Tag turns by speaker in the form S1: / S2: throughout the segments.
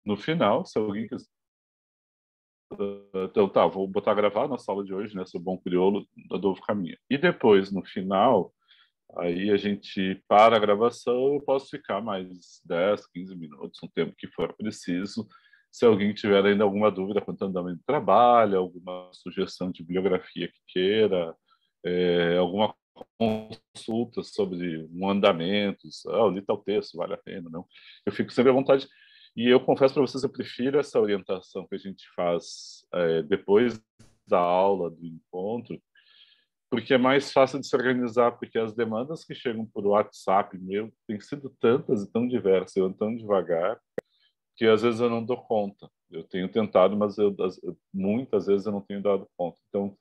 S1: no final, se alguém quiser. Então, tá, vou botar gravar nossa aula de hoje, né, sobre o Bom Crioulo, do Adolfo Caminha. E depois, no final, aí a gente para a gravação, eu posso ficar mais 10, 15 minutos, um tempo que for preciso. Se alguém tiver ainda alguma dúvida quanto ao andamento do trabalho, alguma sugestão de bibliografia que queira, alguma consulta sobre um andamento, eu li tal texto, vale a pena, não? Eu fico sempre à vontade. E eu confesso para vocês, eu prefiro essa orientação que a gente faz depois da aula, do encontro, porque é mais fácil de se organizar, porque as demandas que chegam por WhatsApp meu têm sido tantas e tão diversas, eu ando tão devagar, que às vezes eu não dou conta. Eu tenho tentado, mas muitas vezes eu não tenho dado conta. Então,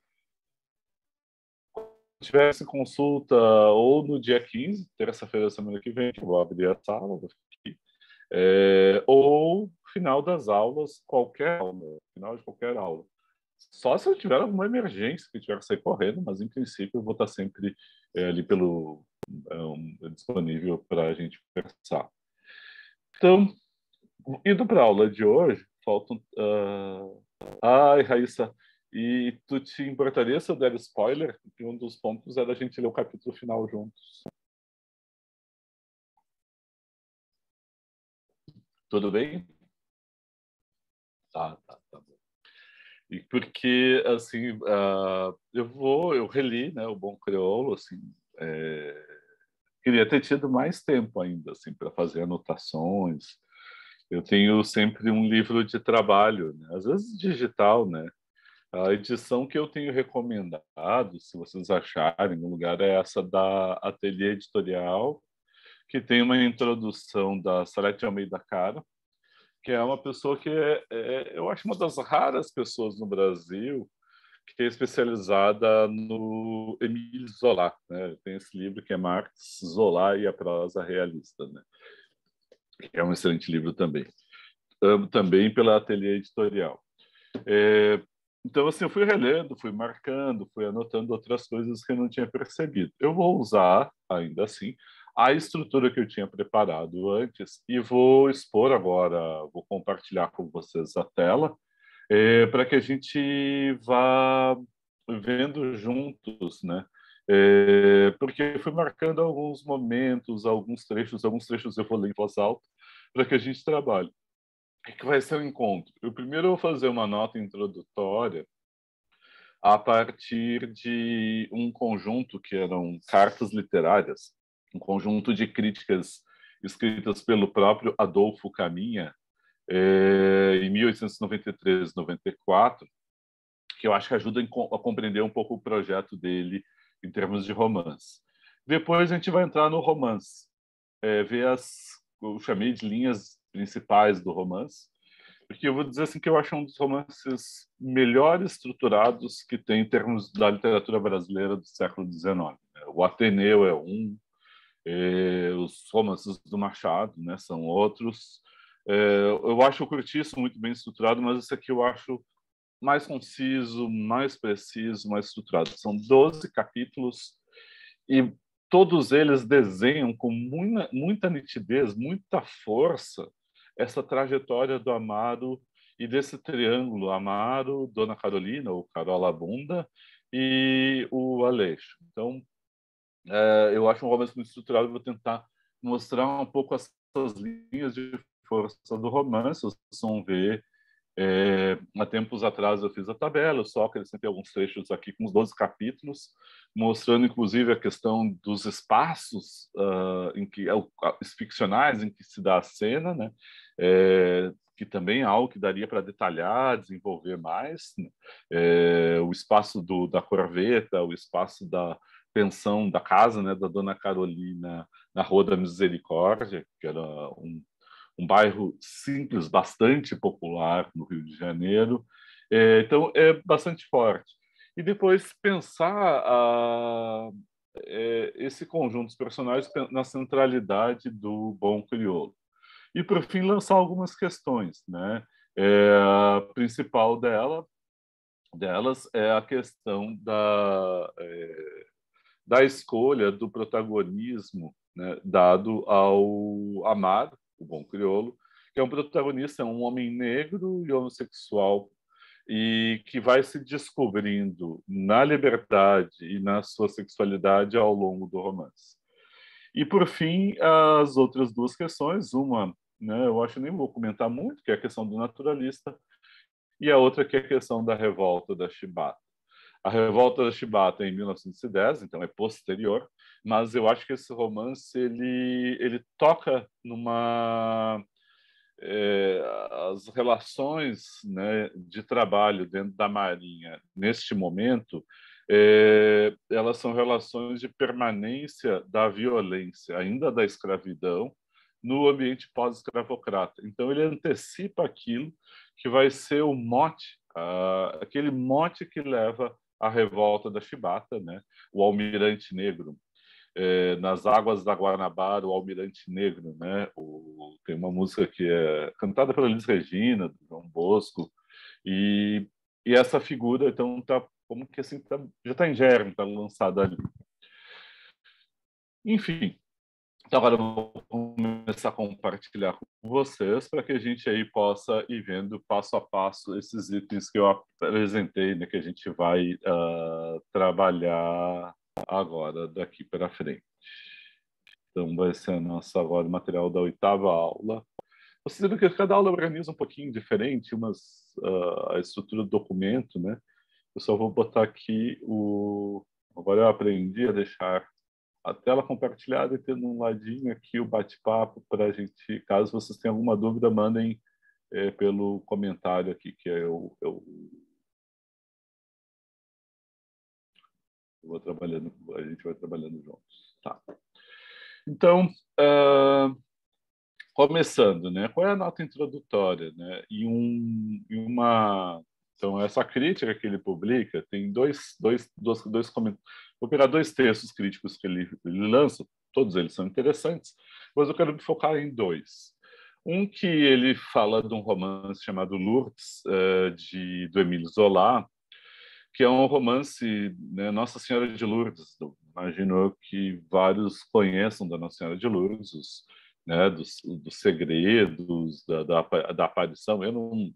S1: se tivesse consulta ou no dia 15, terça-feira da semana que vem, que eu vou abrir a sala, ou final das aulas, qualquer aula, final de qualquer aula. Só se eu tiver alguma emergência, que tiver que sair correndo, mas em princípio eu vou estar sempre ali disponível para a gente conversar. Então, indo para a aula de hoje, faltam. Ai, Raíssa, e tu te importaria se eu der spoiler? Porque um dos pontos era a gente ler o capítulo final juntos. Tudo bem? Tá bom. E porque, assim, eu reli, né, o Bom Crioulo, assim, queria ter tido mais tempo ainda, assim, para fazer anotações. Eu tenho sempre um livro de trabalho, né, às vezes digital, né. A edição que eu tenho recomendado, se vocês acharem, no lugar é essa da Ateliê Editorial, que tem uma introdução da Salete Almeida Cara, que é uma pessoa que eu acho uma das raras pessoas no Brasil que é especializada no Émile Zola, né? Tem esse livro que é Marx, Zola e a prosa realista, né? Que é um excelente livro também. Também pela Ateliê Editorial. Então, assim, eu fui relendo, fui marcando, fui anotando outras coisas que eu não tinha percebido. Eu vou usar, ainda assim, a estrutura que eu tinha preparado antes e vou expor agora, vou compartilhar com vocês a tela, para que a gente vá vendo juntos, né? Porque eu fui marcando alguns momentos, alguns trechos eu vou ler em voz alta, para que a gente trabalhe. O que vai ser o encontro? Eu primeiro vou fazer uma nota introdutória a partir de um conjunto que eram cartas literárias, um conjunto de críticas escritas pelo próprio Adolfo Caminha, em 1893, 94, que eu acho que ajuda a compreender um pouco o projeto dele em termos de romance. Depois a gente vai entrar no romance, ver eu chamei de linhas principais do romance, porque eu vou dizer assim que eu acho um dos romances melhor estruturados que tem em termos da literatura brasileira do século XIX. O Ateneu é um, os romances do Machado, né, são outros. Eu acho o Cortiço muito bem estruturado, mas esse aqui eu acho mais conciso, mais preciso, mais estruturado. São 12 capítulos e todos eles desenham com muita nitidez, muita força, essa trajetória do Amaro e desse triângulo Amaro, Dona Carolina, ou Carola Bunda, e o Aleixo. Então, eu acho um romance muito estruturado, vou tentar mostrar um pouco essas linhas de força do romance, vocês vão ver há tempos atrás eu fiz a tabela, eu só acrescentei alguns trechos aqui com os 12 capítulos, mostrando inclusive a questão dos espaços ficcionais em que se dá a cena, né? Que também é algo que daria para detalhar, desenvolver mais, né? O espaço da Corveta, o espaço da pensão da casa, né, da Dona Carolina na Rua da Misericórdia, que era um bairro simples, bastante popular no Rio de Janeiro. Então, é bastante forte. E depois pensar esse conjunto de personagens na centralidade do Bom Crioulo. E, por fim, lançar algumas questões. Né? A principal delas é a questão da escolha do protagonismo, né, dado ao Amaro, o Bom Crioulo, que é um protagonista, é um homem negro e homossexual, e que vai se descobrindo na liberdade e na sua sexualidade ao longo do romance. E, por fim, as outras duas questões, uma, né, eu acho que nem vou comentar muito, que é a questão do naturalista, e a outra que é a questão da revolta da Chibata. A revolta da Chibata é em 1910, então é posterior, mas eu acho que esse romance ele toca numa as relações, né, de trabalho dentro da Marinha neste momento, elas são relações de permanência da violência, ainda da escravidão, no ambiente pós-escravocrata. Então, ele antecipa aquilo que vai ser o mote, aquele mote que leva à revolta da Chibata, né? O Almirante Negro, nas águas da Guanabara, o Almirante Negro, né? Tem uma música que é cantada pela Elis Regina, do João Bosco, e, e essa figura, então, tá como que assim já está em germe, está lançada ali. Enfim, então agora eu vou começar a compartilhar com vocês para que a gente aí possa ir vendo passo a passo esses itens que eu apresentei, né, que a gente vai trabalhar agora daqui para frente. Então, vai ser nosso agora o material da 8ª aula. Vocês viram que cada aula organiza um pouquinho diferente, a estrutura do documento, né? Eu só vou botar aqui o... Agora eu aprendi a deixar a tela compartilhada e tendo um ladinho aqui o bate-papo para a gente, caso vocês tenham alguma dúvida, mandem pelo comentário aqui, que eu vou trabalhando, a gente vai trabalhando juntos. Tá. Então, começando, né? Qual é a nota introdutória, né? Então, essa crítica que ele publica tem dois comentários. Vou pegar 2 textos críticos que ele lança, todos eles são interessantes, mas eu quero me focar em 2. Um que ele fala de um romance chamado Lourdes, do Émile Zola, que é um romance, né, Nossa Senhora de Lourdes. Imagino que vários conheçam da Nossa Senhora de Lourdes, né, dos segredos, da aparição. Eu não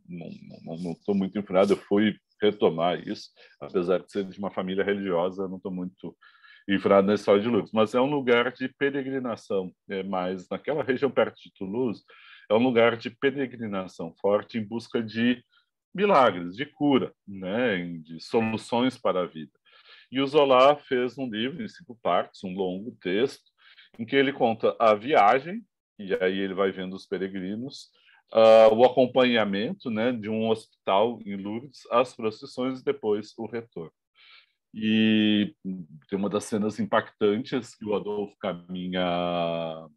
S1: estou muito informado, eu fui retomar isso, apesar de ser de uma família religiosa, não estou muito informado na história de Lourdes, mas é um lugar de peregrinação, mas naquela região perto de Toulouse, é um lugar de peregrinação forte em busca de milagres, de cura, né, de soluções para a vida. E o Zola fez um livro em 5 partes, um longo texto, em que ele conta a viagem, e aí ele vai vendo os peregrinos, o acompanhamento, né, de um hospital em Lourdes, as procissões e depois o retorno. E tem uma das cenas impactantes que o Adolfo Caminha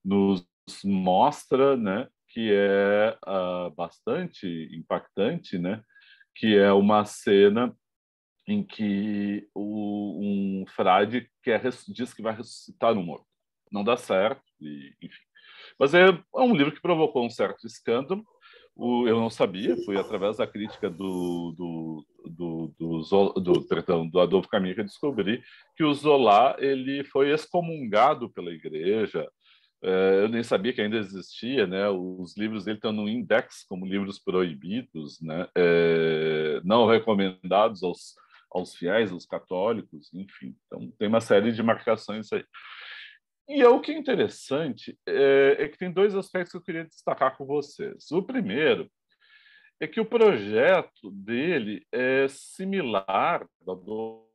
S1: nos mostra, né, que é bastante impactante, né, que é uma cena em que um frade diz que vai ressuscitar um morto. Não dá certo, enfim. Mas é um livro que provocou um certo escândalo. Eu não sabia, foi através da crítica do Adolfo Caminha que eu descobri que o Zola ele foi excomungado pela igreja. Eu nem sabia que ainda existia, né? Os livros dele estão no index como livros proibidos, né? Não recomendados aos fiéis, aos católicos, enfim. Então, tem uma série de marcações aí. E o que é interessante é que tem 2 aspectos que eu queria destacar com vocês. O primeiro é que o projeto dele é similar do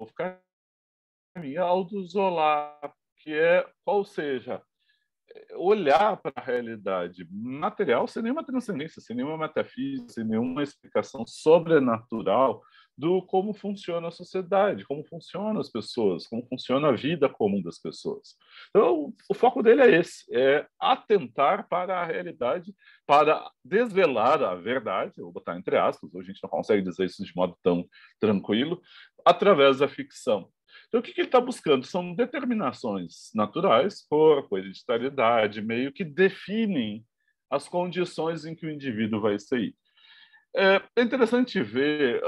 S1: Caminha ao do Zola, que é, ou seja, olhar para a realidade material sem nenhuma transcendência, sem nenhuma metafísica, sem nenhuma explicação sobrenatural do como funciona a sociedade, como funcionam as pessoas, como funciona a vida comum das pessoas. Então, o foco dele é esse, é atentar para a realidade, para desvelar a verdade, eu vou botar entre aspas, hoje a gente não consegue dizer isso de modo tão tranquilo, através da ficção. Então, o que ele está buscando? São determinações naturais, corpo, hereditariedade, meio que definem as condições em que o indivíduo vai sair. É interessante ver,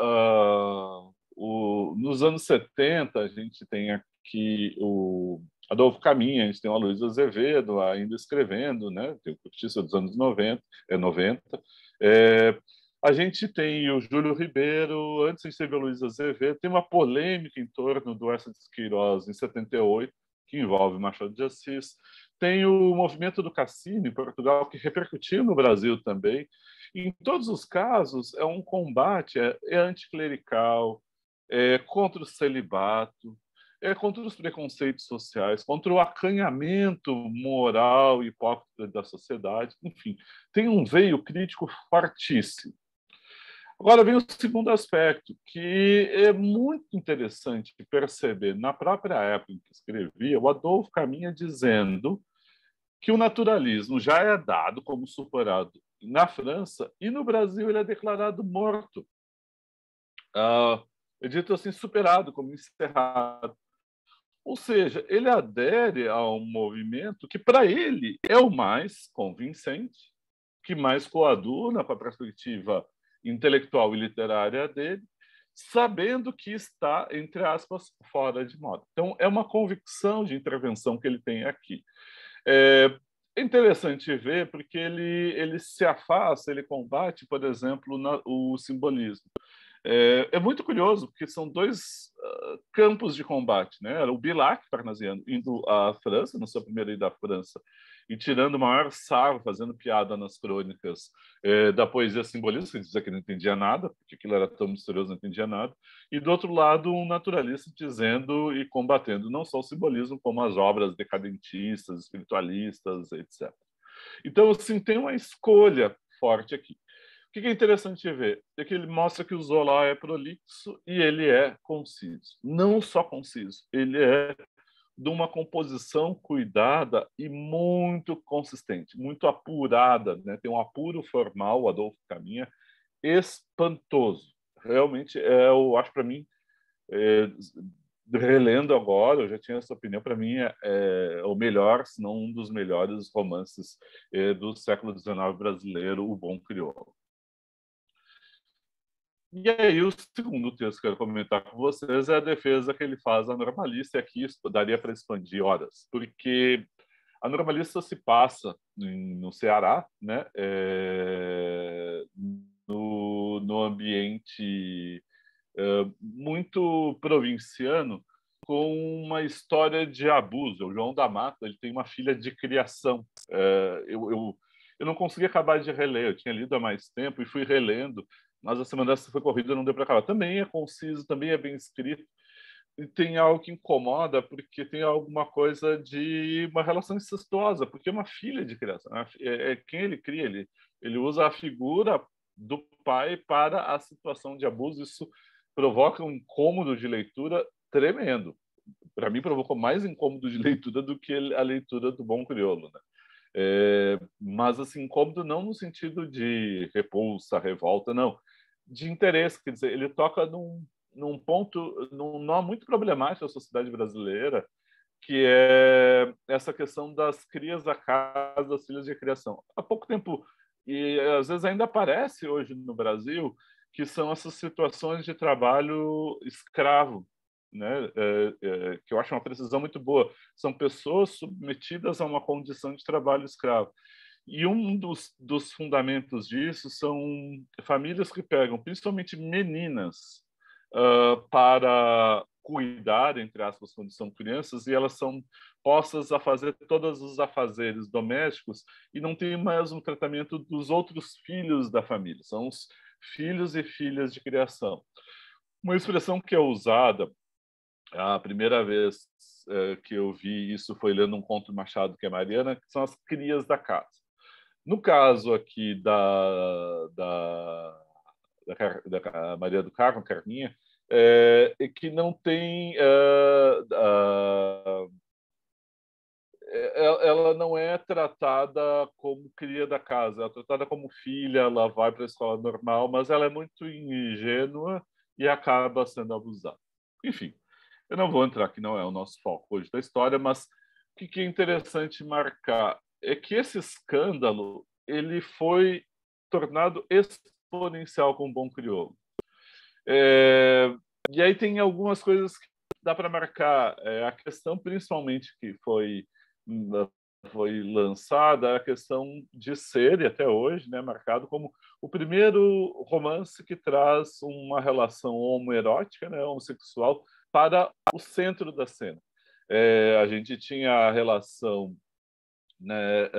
S1: nos anos 70, a gente tem aqui Adolfo Caminha, a gente tem o Aloysio Azevedo ainda escrevendo, né? Tem o Cortiça dos anos 90. É, a gente tem o Júlio Ribeiro, antes a gente teve o Aloysio Azevedo, tem uma polêmica em torno do Eça de Queiroz em 78, que envolve Machado de Assis. Tem o movimento do Cassino em Portugal, que repercutiu no Brasil também. Em todos os casos, é um combate, é anticlerical, é contra o celibato, é contra os preconceitos sociais, contra o acanhamento moral e hipócrita da sociedade. Enfim, tem um veio crítico fortíssimo. Agora vem o segundo aspecto, que é muito interessante perceber na própria época em que escrevia, o Adolfo Caminha dizendo que o naturalismo já é dado como superado na França e no Brasil ele é declarado morto. É dito assim, superado, como encerrado. Ou seja, ele adere a um movimento que, para ele, é o mais convincente, que mais coaduna com a perspectiva intelectual e literária dele, sabendo que está, entre aspas, fora de moda. Então, é uma convicção de intervenção que ele tem aqui. É interessante ver porque ele se afasta, ele combate, por exemplo, o simbolismo. É muito curioso, porque são dois campos de combate. Né? Era o Bilac, parnasiano, indo à França, na sua primeira ida à França, e tirando o maior sarro, fazendo piada nas crônicas da poesia simbolista, que dizia que não entendia nada, porque aquilo era tão misterioso, não entendia nada. E, do outro lado, um naturalista dizendo e combatendo não só o simbolismo, como as obras decadentistas, espiritualistas, etc. Então, assim, tem uma escolha forte aqui. O que é interessante ver é que ele mostra que o Zola é prolixo e ele é conciso. Não só conciso, ele é de uma composição cuidada e muito consistente, muito apurada. Né? Tem um apuro formal, o Adolfo Caminha, espantoso. Realmente, eu acho para mim, relendo agora, eu já tinha essa opinião, para mim é o melhor, se não um dos melhores romances do século XIX brasileiro, O Bom Crioulo. E aí, o segundo texto que eu quero comentar com vocês é a defesa que ele faz à normalista, e aqui daria para expandir horas, porque a normalista se passa no Ceará, né? No ambiente muito provinciano, com uma história de abuso. O João da Mata ele tem uma filha de criação. Eu não consegui acabar de reler, eu tinha lido há mais tempo e fui relendo, mas a semana dessa foi corrida, não deu para acabar. Também é conciso, também é bem escrito, e tem algo que incomoda, porque tem alguma coisa de uma relação incestuosa, porque é uma filha de criação. Quem ele cria, ele usa a figura do pai para a situação de abuso. Isso provoca um incômodo de leitura tremendo. Para mim, provocou mais incômodo de leitura do que a leitura do Bom Crioulo. Né? Mas assim, incômodo não no sentido de repulsa, revolta, não. De interesse, quer dizer, ele toca num ponto, num nó muito problemático da sociedade brasileira, que é essa questão das crias da casa, das filhas de criação. Há pouco tempo, e às vezes ainda aparece hoje no Brasil, que são essas situações de trabalho escravo, né? Que eu acho uma precisão muito boa. São pessoas submetidas a uma condição de trabalho escravo. E um dos fundamentos disso são famílias que pegam, principalmente meninas, para cuidar, entre aspas, quando são crianças, e elas são postas a fazer todos os afazeres domésticos e não tem mais um tratamento dos outros filhos da família, são os filhos e filhas de criação. Uma expressão que é usada, a primeira vez que eu vi isso foi lendo um conto do Machado, que é Mariana, que são as crias da casa. No caso aqui da Maria do Carmo, Carminha, que não tem ela não é tratada como cria da casa, ela é tratada como filha, ela vai para a escola normal, mas ela é muito ingênua e acaba sendo abusada. Enfim, eu não vou entrar aqui, não é o nosso foco hoje da história, mas o que é interessante marcar é que esse escândalo ele foi tornado exponencial com o Bom Crioulo. E aí tem algumas coisas dá para marcar a questão, principalmente, que foi lançada, a questão de ser, e até hoje, né, marcado como o primeiro romance que traz uma relação homoerótica, né, homossexual, para o centro da cena. A gente tinha a relação, né,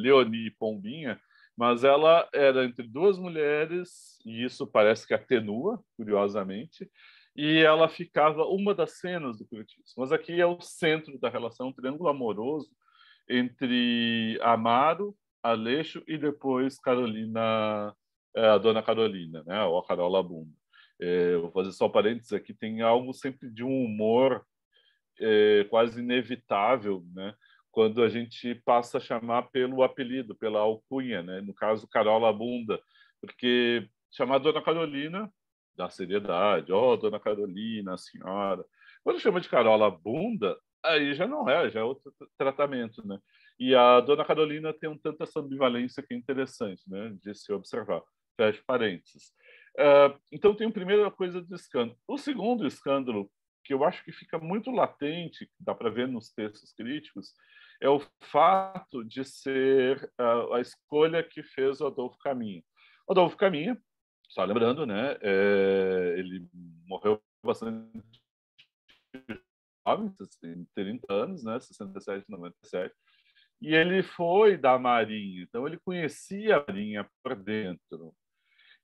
S1: Leonie e Pombinha, mas ela era entre duas mulheres, e isso parece que atenua, curiosamente, e ela ficava uma das cenas do curtiço. Mas aqui é o centro da relação, um triângulo amoroso entre Amaro, Aleixo e depois Carolina, a Dona Carolina, né, ou a Carola Bunda. Vou fazer só parênteses aqui, tem algo sempre de um humor quase inevitável, né? Quando a gente passa a chamar pelo apelido, pela alcunha, né? No caso, Carola Bunda, porque chamar Dona Carolina dá seriedade, Dona Carolina, a senhora. Quando chama de Carola Bunda, aí já é outro tratamento, né? E a Dona Carolina tem um tanto essa ambivalência que é interessante, né? De se observar. Fecha parênteses. Então, tem a primeira coisa do escândalo. O segundo escândalo, que eu acho que fica muito latente, dá para ver nos textos críticos, é o fato de ser a escolha que fez o Adolfo Caminha. O Adolfo Caminha, só lembrando, né, ele morreu bastante jovem, 30 anos, né, 67, 97, e ele foi da Marinha, então ele conhecia a Marinha por dentro.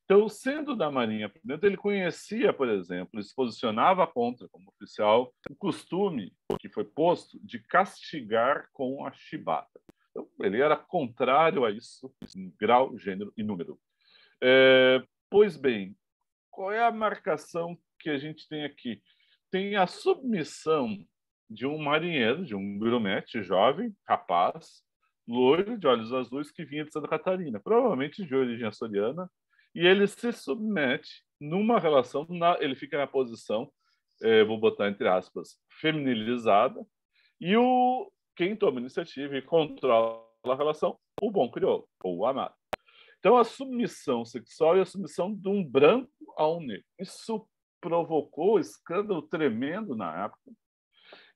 S1: Então, sendo da Marinha por dentro, ele conhecia, por exemplo, e se posicionava contra, como oficial, o costume que foi posto de castigar com a chibata. Então, ele era contrário a isso, em grau, gênero e número. Pois bem, qual é a marcação que a gente tem aqui? Tem a submissão de um marinheiro, de um grumete jovem, rapaz, loiro, de olhos azuis, que vinha de Santa Catarina, provavelmente de origem açoriana, e ele se submete numa relação, ele fica na posição, vou botar entre aspas, feminilizada, e quem toma iniciativa e controla a relação, o bom crioulo, ou o amado. Então, a submissão sexual e a submissão de um branco a um negro. Isso provocou escândalo tremendo na época.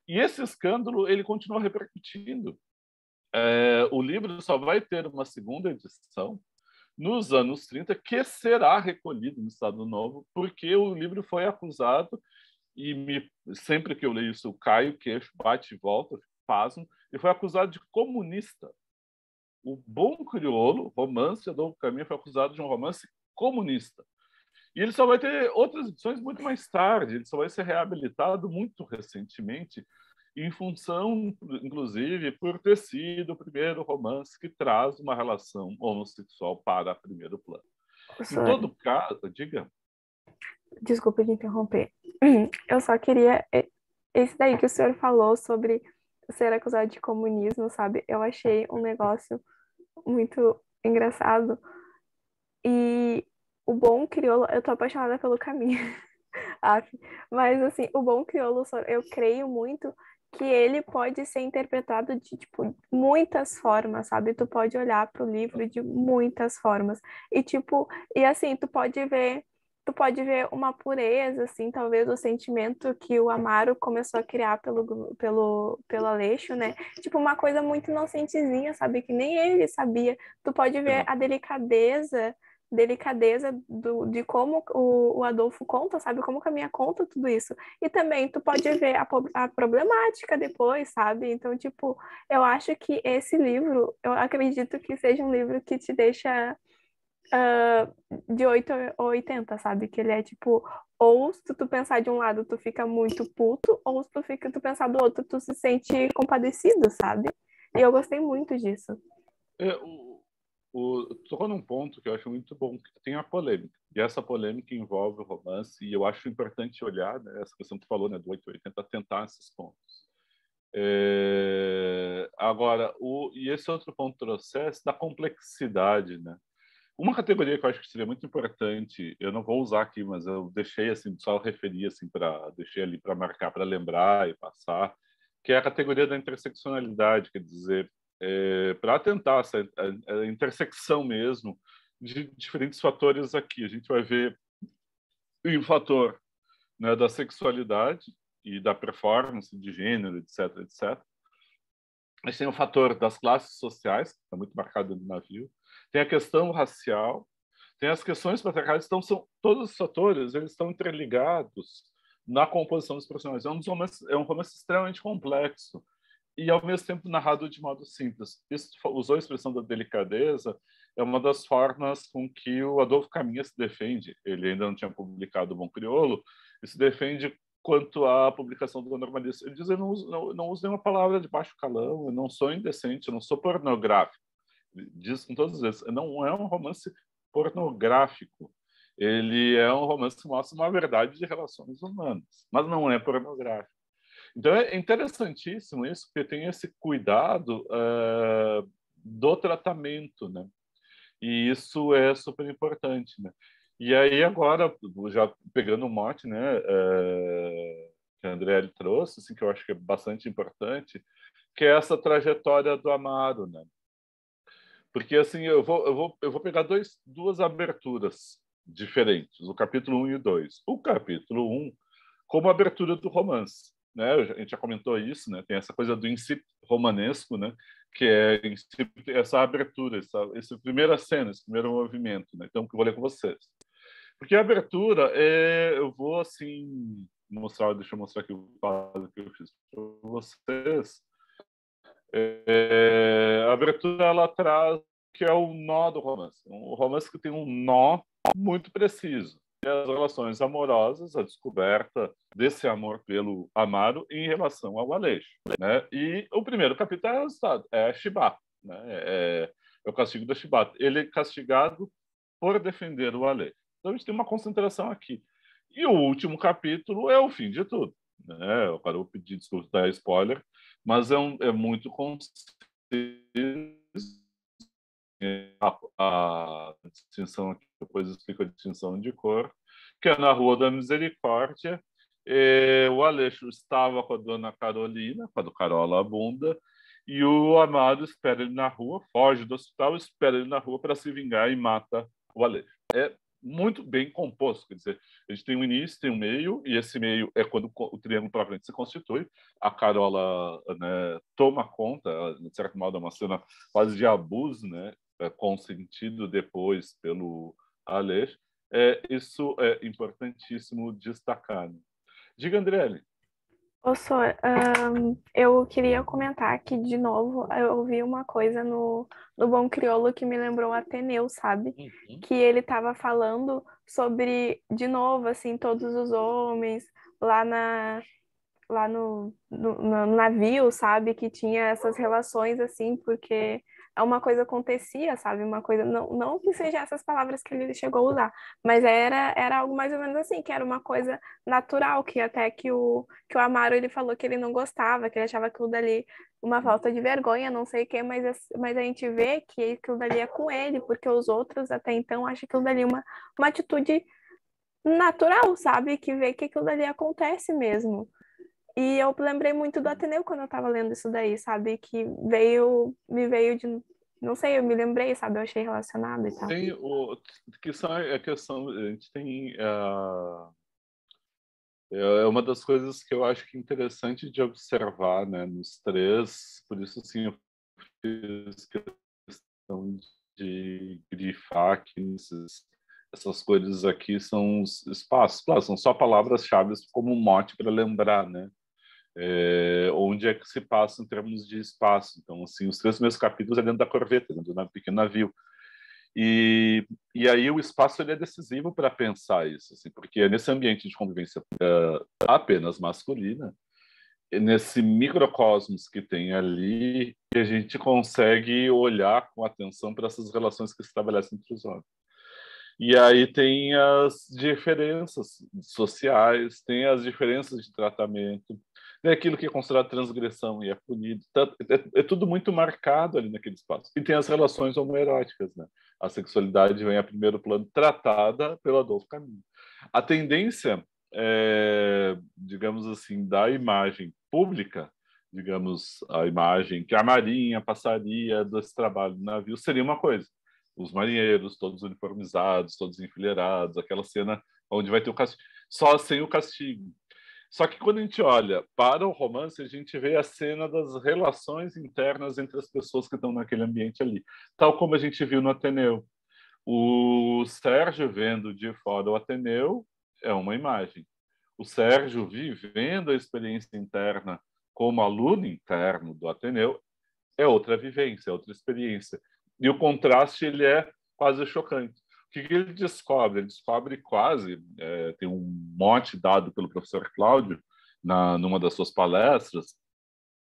S1: E esse escândalo ele continua repercutindo. O livro só vai ter uma segunda edição nos anos 30, que será recolhido no Estado Novo, porque o livro foi acusado, e sempre que eu leio isso, eu caio, queixo, bate e volta, pasmo, e foi acusado de comunista. O Bom Crioulo, romance Adolfo Caminha, foi acusado de um romance comunista. E ele só vai ter outras edições muito mais tarde, ele só vai ser reabilitado muito recentemente, em função, inclusive, por ter sido o primeiro romance que traz uma relação homossexual para primeiro plano. Em
S2: Professor,
S1: todo caso, diga.
S2: desculpa de interromper. Eu só queria. Esse daí que o senhor falou sobre ser acusado de comunismo, sabe? Eu achei um negócio muito engraçado. E o Bom Crioulo, eu tô apaixonada pelo Caminho. Mas assim, o Bom Crioulo, eu creio muito que ele pode ser interpretado de tipo muitas formas, sabe? Tu pode olhar para o livro de muitas formas. E tipo, e assim, tu pode ver uma pureza, assim, talvez o sentimento que o Amaro começou a criar pelo Aleixo, né? Tipo, uma coisa muito inocentezinha, sabe? Que nem ele sabia. Tu pode ver a delicadeza de como o Adolfo conta, sabe? Como que a minha conta tudo isso. E também tu pode ver a problemática depois, sabe? Então, tipo, eu acho que esse livro, eu acredito que seja um livro que te deixa de 8 a 80, sabe? Que ele é tipo, ou se tu pensar de um lado, tu fica muito puto, ou se tu pensar do outro, tu se sente compadecido, sabe? E eu gostei muito disso.
S1: É, tocou num ponto que eu acho muito bom, que tem a polêmica. E essa polêmica envolve o romance, e eu acho importante olhar, né, essa questão que tu falou, né, do 880, atentar esses pontos. Agora, e esse outro ponto trouxe da complexidade, né? Uma categoria que eu acho que seria muito importante, eu não vou usar aqui, mas eu deixei assim, só referir assim deixei ali para marcar, para lembrar e passar, que é a categoria da interseccionalidade, quer dizer, para tentar a intersecção mesmo de diferentes fatores aqui. A gente vai ver o fator, né, da sexualidade, e da performance de gênero, etc, etc. A gente tem o fator das classes sociais, que está muito marcado no navio. Tem a questão racial, tem as questões patriarcais. Então, todos os fatores eles estão interligados na composição dos personagens. É um romance extremamente complexo e, ao mesmo tempo, narrado de modo simples. Isso usou a expressão da delicadeza, é uma das formas com que o Adolfo Caminha se defende. Ele ainda não tinha publicado O Bom Crioulo, e se defende quanto à publicação do Normalista. Ele diz: eu não uso nenhuma palavra de baixo calão, eu não sou indecente, eu não sou pornográfico. Ele diz com todas as vezes, não é um romance pornográfico. Ele é um romance que mostra uma verdade de relações humanas, mas não é pornográfico. Então é interessantíssimo isso, porque tem esse cuidado do tratamento, né? E isso é super importante, né? E aí agora, já pegando o mote, né, que a Andrea trouxe, assim, que eu acho que é bastante importante, que é essa trajetória do Amaro, né? Porque assim, eu vou pegar duas aberturas diferentes, o capítulo 1 e o 2. O capítulo 1 como abertura do romance, né? A gente já comentou isso, né? Tem essa coisa do incipit romanesco, né? Que é essa abertura, essa primeira cena, esse primeiro movimento, né? Então, que eu vou ler com vocês. Porque a abertura, eu vou assim mostrar, deixa eu mostrar aqui o quadro que eu fiz para vocês. A abertura ela traz que é o nó do romance, um romance que tem um nó muito preciso. As relações amorosas, a descoberta desse amor pelo Amaro em relação ao Aleixo, né? E o primeiro capítulo é o resultado, é Chibata, né? É o castigo da Chibata. Ele é castigado por defender o Aleixo. Então a gente tem uma concentração aqui. E o último capítulo é o fim de tudo, né? Eu quero pedir desculpa dar spoiler, mas é muito conciso a distinção aqui, depois eu explico a distinção de cor, que é na Rua da Misericórdia. O Aleixo estava com a dona Carolina, com a do Carola Bunda, e o Amado espera ele na rua, foge do hospital, espera ele na rua para se vingar e mata o Aleixo. É muito bem composto, quer dizer, a gente tem um início, tem um meio, e esse meio é quando o triângulo propriamente se constitui. A Carola, né, toma conta, de certo modo é uma cena quase de abuso, né, consentido depois pelo Aleixo. Isso é importantíssimo destacar, né? Diga, Andrelli.
S2: Ô, Sor, eu queria comentar que, de novo, eu ouvi uma coisa no Bom Crioulo que me lembrou o Ateneu, sabe?
S1: Uhum.
S2: Que ele estava falando sobre, de novo, assim, todos os homens lá no navio, sabe? Que tinha essas relações assim, porque é uma coisa acontecia, sabe? Uma coisa, não que seja essas palavras que ele chegou a usar, mas era algo mais ou menos assim, que era uma coisa natural, que até que o Amaro ele falou que ele não gostava, que ele achava aquilo dali uma falta de vergonha, não sei o quê, mas a gente vê que aquilo dali é com ele, porque os outros até então acham aquilo dali uma atitude natural, sabe? Que vê que aquilo dali acontece mesmo. E eu lembrei muito do Ateneu quando eu tava lendo isso daí, sabe? Que me veio de, não sei, eu me lembrei, sabe? Eu achei relacionado e tal.
S1: Tem que são a questão, a gente tem é uma das coisas que eu acho que é interessante de observar, né, nos três, por isso assim eu fiz questão de grifar que essas coisas aqui são os espaços, claro, são só palavras-chave como um mote para lembrar, né? Onde é que se passa em termos de espaço. Então, assim, os três primeiros capítulos é dentro da corveta, dentro do pequeno navio. E aí o espaço ele é decisivo para pensar isso, assim, porque é nesse ambiente de convivência apenas masculina, nesse microcosmos que tem ali, que a gente consegue olhar com atenção para essas relações que se estabelecem entre os homens. E aí tem as diferenças sociais, tem as diferenças de tratamento, tem aquilo que é considerado transgressão e é punido. É tudo muito marcado ali naquele espaço. E tem as relações homoeróticas, né? A sexualidade vem a primeiro plano, tratada pelo Adolfo Camus. A tendência, digamos assim, da imagem pública, digamos, a imagem que a Marinha passaria desse trabalho no navio, seria uma coisa. Os marinheiros, todos uniformizados, todos enfileirados, aquela cena onde vai ter o castigo, só sem o castigo. Só que quando a gente olha para o romance, a gente vê a cena das relações internas entre as pessoas que estão naquele ambiente ali, tal como a gente viu no Ateneu. O Sérgio vendo de fora o Ateneu é uma imagem. O Sérgio vivendo a experiência interna como aluno interno do Ateneu é outra vivência, é outra experiência. E o contraste ele é quase chocante. O que ele descobre? Ele descobre quase, tem um mote dado pelo professor Cláudio numa das suas palestras,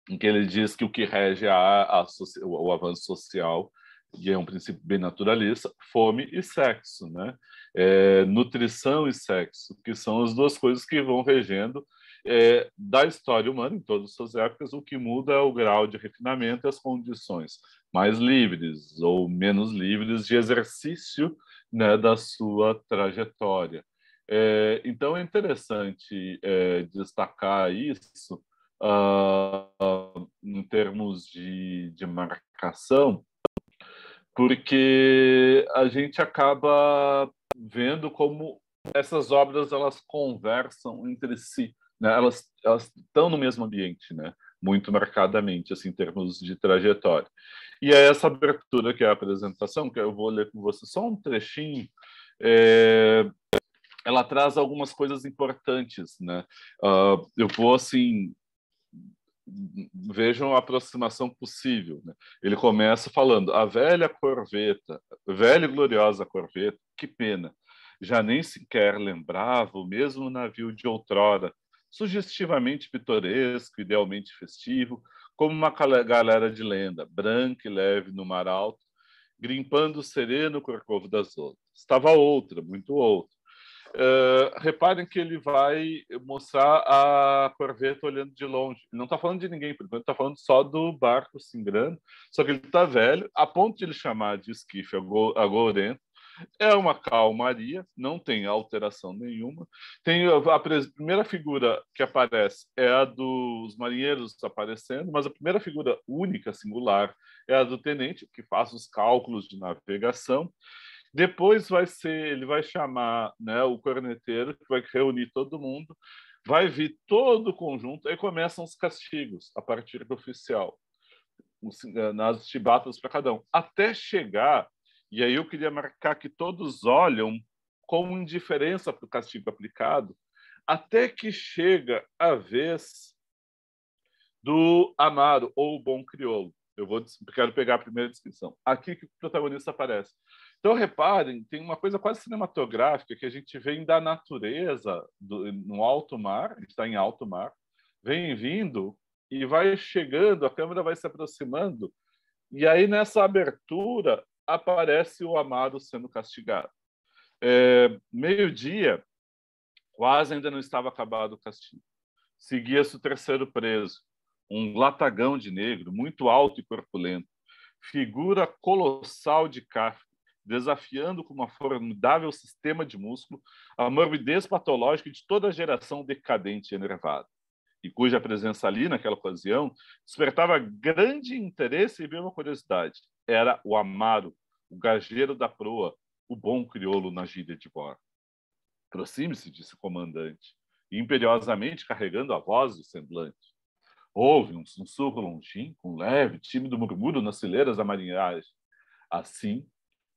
S1: em que ele diz que o que rege o avanço social, e é um princípio bem naturalista, fome e sexo, né? Nutrição e sexo, que são as duas coisas que vão regendo da história humana em todas as suas épocas. O que muda é o grau de refinamento e as condições mais livres ou menos livres de exercício, né, da sua trajetória. Então é interessante destacar isso em termos de marcação, porque a gente acaba vendo como essas obras elas conversam entre si, né? Elas estão no mesmo ambiente, né? Muito marcadamente, assim, em termos de trajetória. E é essa abertura que é a apresentação, que eu vou ler com você só um trechinho, ela traz algumas coisas importantes, né? Eu vou, assim, vejam a aproximação possível, né? Ele começa falando: a velha corveta, velha e gloriosa corveta, que pena, já nem sequer lembrava o mesmo navio de outrora, sugestivamente pitoresco, idealmente festivo, como uma galera de lenda, branca e leve no mar alto, grimpando o sereno corcovo das outras. Estava outra, muito outra. Reparem que ele vai mostrar a corveta olhando de longe. Ele não está falando de ninguém, por enquanto está falando só do barco singrando, só que ele está velho, a ponto de ele chamar de esquife agourento. É uma calmaria, não tem alteração nenhuma. Tem a primeira figura que aparece é a dos marinheiros aparecendo, mas a primeira figura única, singular, é a do tenente, que faz os cálculos de navegação. Depois ele vai chamar, né, o corneteiro, que vai reunir todo mundo, vai vir todo o conjunto, aí começam os castigos a partir do oficial, nas chibatas para cada um, até chegar, e aí eu queria marcar que todos olham com indiferença para o castigo aplicado, até que chega a vez do Amaro, ou o Bom Crioulo. Quero pegar a primeira descrição. Aqui que o protagonista aparece. Então, reparem, tem uma coisa quase cinematográfica que a gente vem da natureza, no alto mar, a gente está em alto mar, vem vindo e vai chegando, a câmera vai se aproximando, e aí nessa abertura aparece o Amaro sendo castigado. Meio-dia, quase ainda não estava acabado o castigo. Seguia-se o terceiro preso, um latagão de negro, muito alto e corpulento, figura colossal de Kafka, desafiando com uma formidável sistema de músculo a morbidez patológica de toda a geração decadente e enervada, e cuja presença ali, naquela ocasião, despertava grande interesse e viva curiosidade. Era o Amaro, o gageiro da proa, o bom crioulo na gíria de Bor. Aproxime-se, disse o comandante, imperiosamente carregando a voz e o semblante. Houve um sussurro longínquo, um leve, tímido murmúrio nas fileiras da marinhagem. Assim,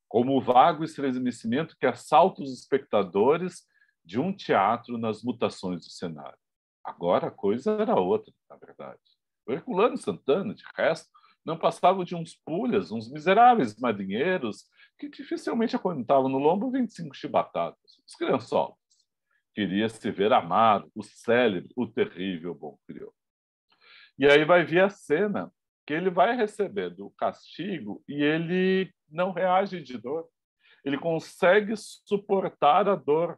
S1: como o vago estremecimento que assalta os espectadores de um teatro nas mutações do cenário. Agora a coisa era outra, na verdade. O Herculano e Santana, de resto, não passavam de uns pulhas, uns miseráveis marinheiros que dificilmente aguentavam no lombo 25 chibatadas, os criançolas. Queria se ver Amaro, o célebre, o terrível bom crioulo. E aí vai vir a cena que ele vai receber do castigo e ele não reage de dor. Ele consegue suportar a dor.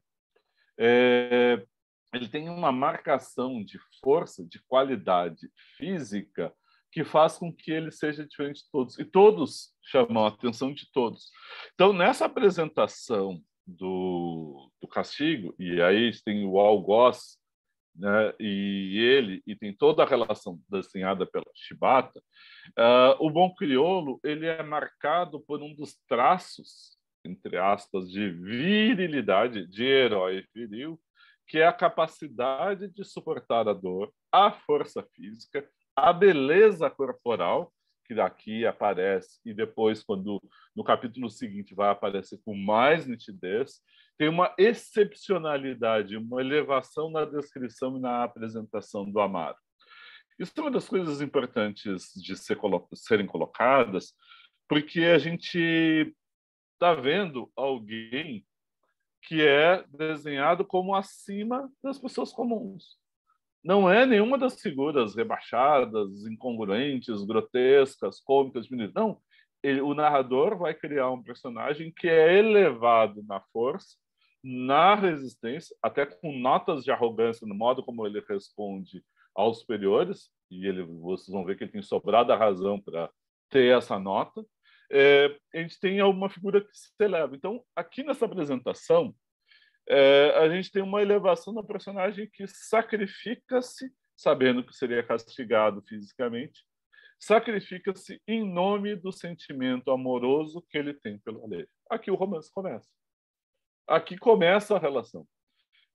S1: Ele tem uma marcação de força, de qualidade física que faz com que ele seja diferente de todos. E todos chamam a atenção de todos. Então, nessa apresentação do castigo, e aí tem o algoz, né, e tem toda a relação desenhada pela Chibata, o bom crioulo ele é marcado por um dos traços, entre aspas, de virilidade, de herói viril, que é a capacidade de suportar a dor, a força física, a beleza corporal, que daqui aparece, e depois, quando no capítulo seguinte vai aparecer com mais nitidez, tem uma excepcionalidade, uma elevação na descrição e na apresentação do Amaro. Isso é uma das coisas importantes de serem colocadas, porque a gente está vendo alguém que é desenhado como acima das pessoas comuns. Não é nenhuma das figuras rebaixadas, incongruentes, grotescas, cômicas, não. O narrador vai criar um personagem que é elevado na força, na resistência, até com notas de arrogância no modo como ele responde aos superiores, e vocês vão ver que ele tem sobrado a razão para ter essa nota. A gente tem uma figura que se eleva. Então, aqui nessa apresentação, a gente tem uma elevação da personagem que sacrifica-se, sabendo que seria castigado fisicamente, sacrifica-se em nome do sentimento amoroso que ele tem pelo alheio. Aqui o romance começa. Aqui começa a relação.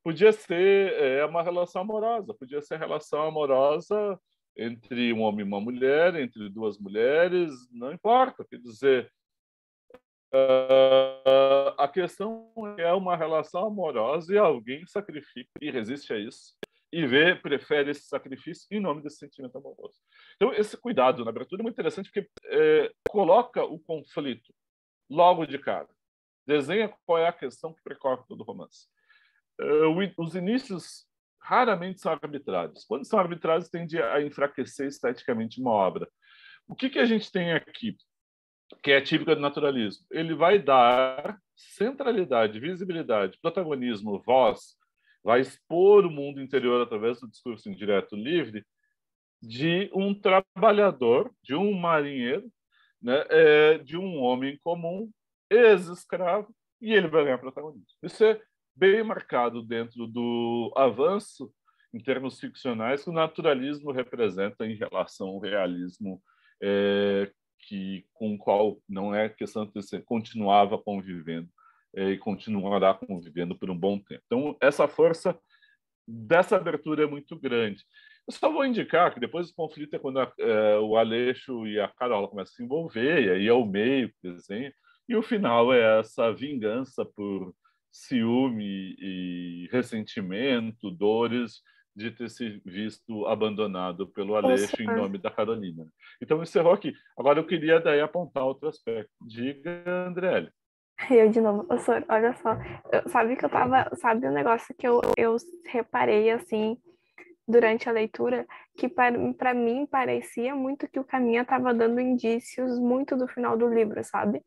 S1: Podia ser uma relação amorosa, podia ser relação amorosa entre um homem e uma mulher, entre duas mulheres, não importa. Quer dizer, a questão é uma relação amorosa e alguém sacrifica e resiste a isso e prefere esse sacrifício em nome desse sentimento amoroso. Então, esse cuidado na abertura é muito interessante porque coloca o conflito logo de cara. Desenha qual é a questão que percorre todo o romance. Os inícios raramente são arbitrários. Quando são arbitrários, tende a enfraquecer esteticamente uma obra. O que a gente tem aqui, que é típica do naturalismo? Ele vai dar centralidade, visibilidade, protagonismo, voz, vai expor o mundo interior através do discurso indireto livre de um trabalhador, de um marinheiro, né, de um homem comum, ex-escravo, e ele vai ganhar protagonismo. Isso é bem marcado dentro do avanço, em termos ficcionais, que o naturalismo representa em relação ao realismo, com o qual não é questão de ser, continuava convivendo e continuará convivendo por um bom tempo. Então, essa força dessa abertura é muito grande. Eu só vou indicar que depois do conflito é quando o Aleixo e a Carola começam a se envolver, e aí é o meio que desenha, e o final é essa vingança por ciúme e ressentimento, dores de ter se visto abandonado pelo Aleixo em nome da Carolina. Então, encerrou aqui. Agora, eu queria daí apontar outro aspecto. Diga, André.
S2: Eu de novo, Sor, olha só, sabe que eu tava, sabe um negócio que eu reparei, assim, durante a leitura, que para mim parecia muito que o Caminha estava dando indícios muito do final do livro, sabe?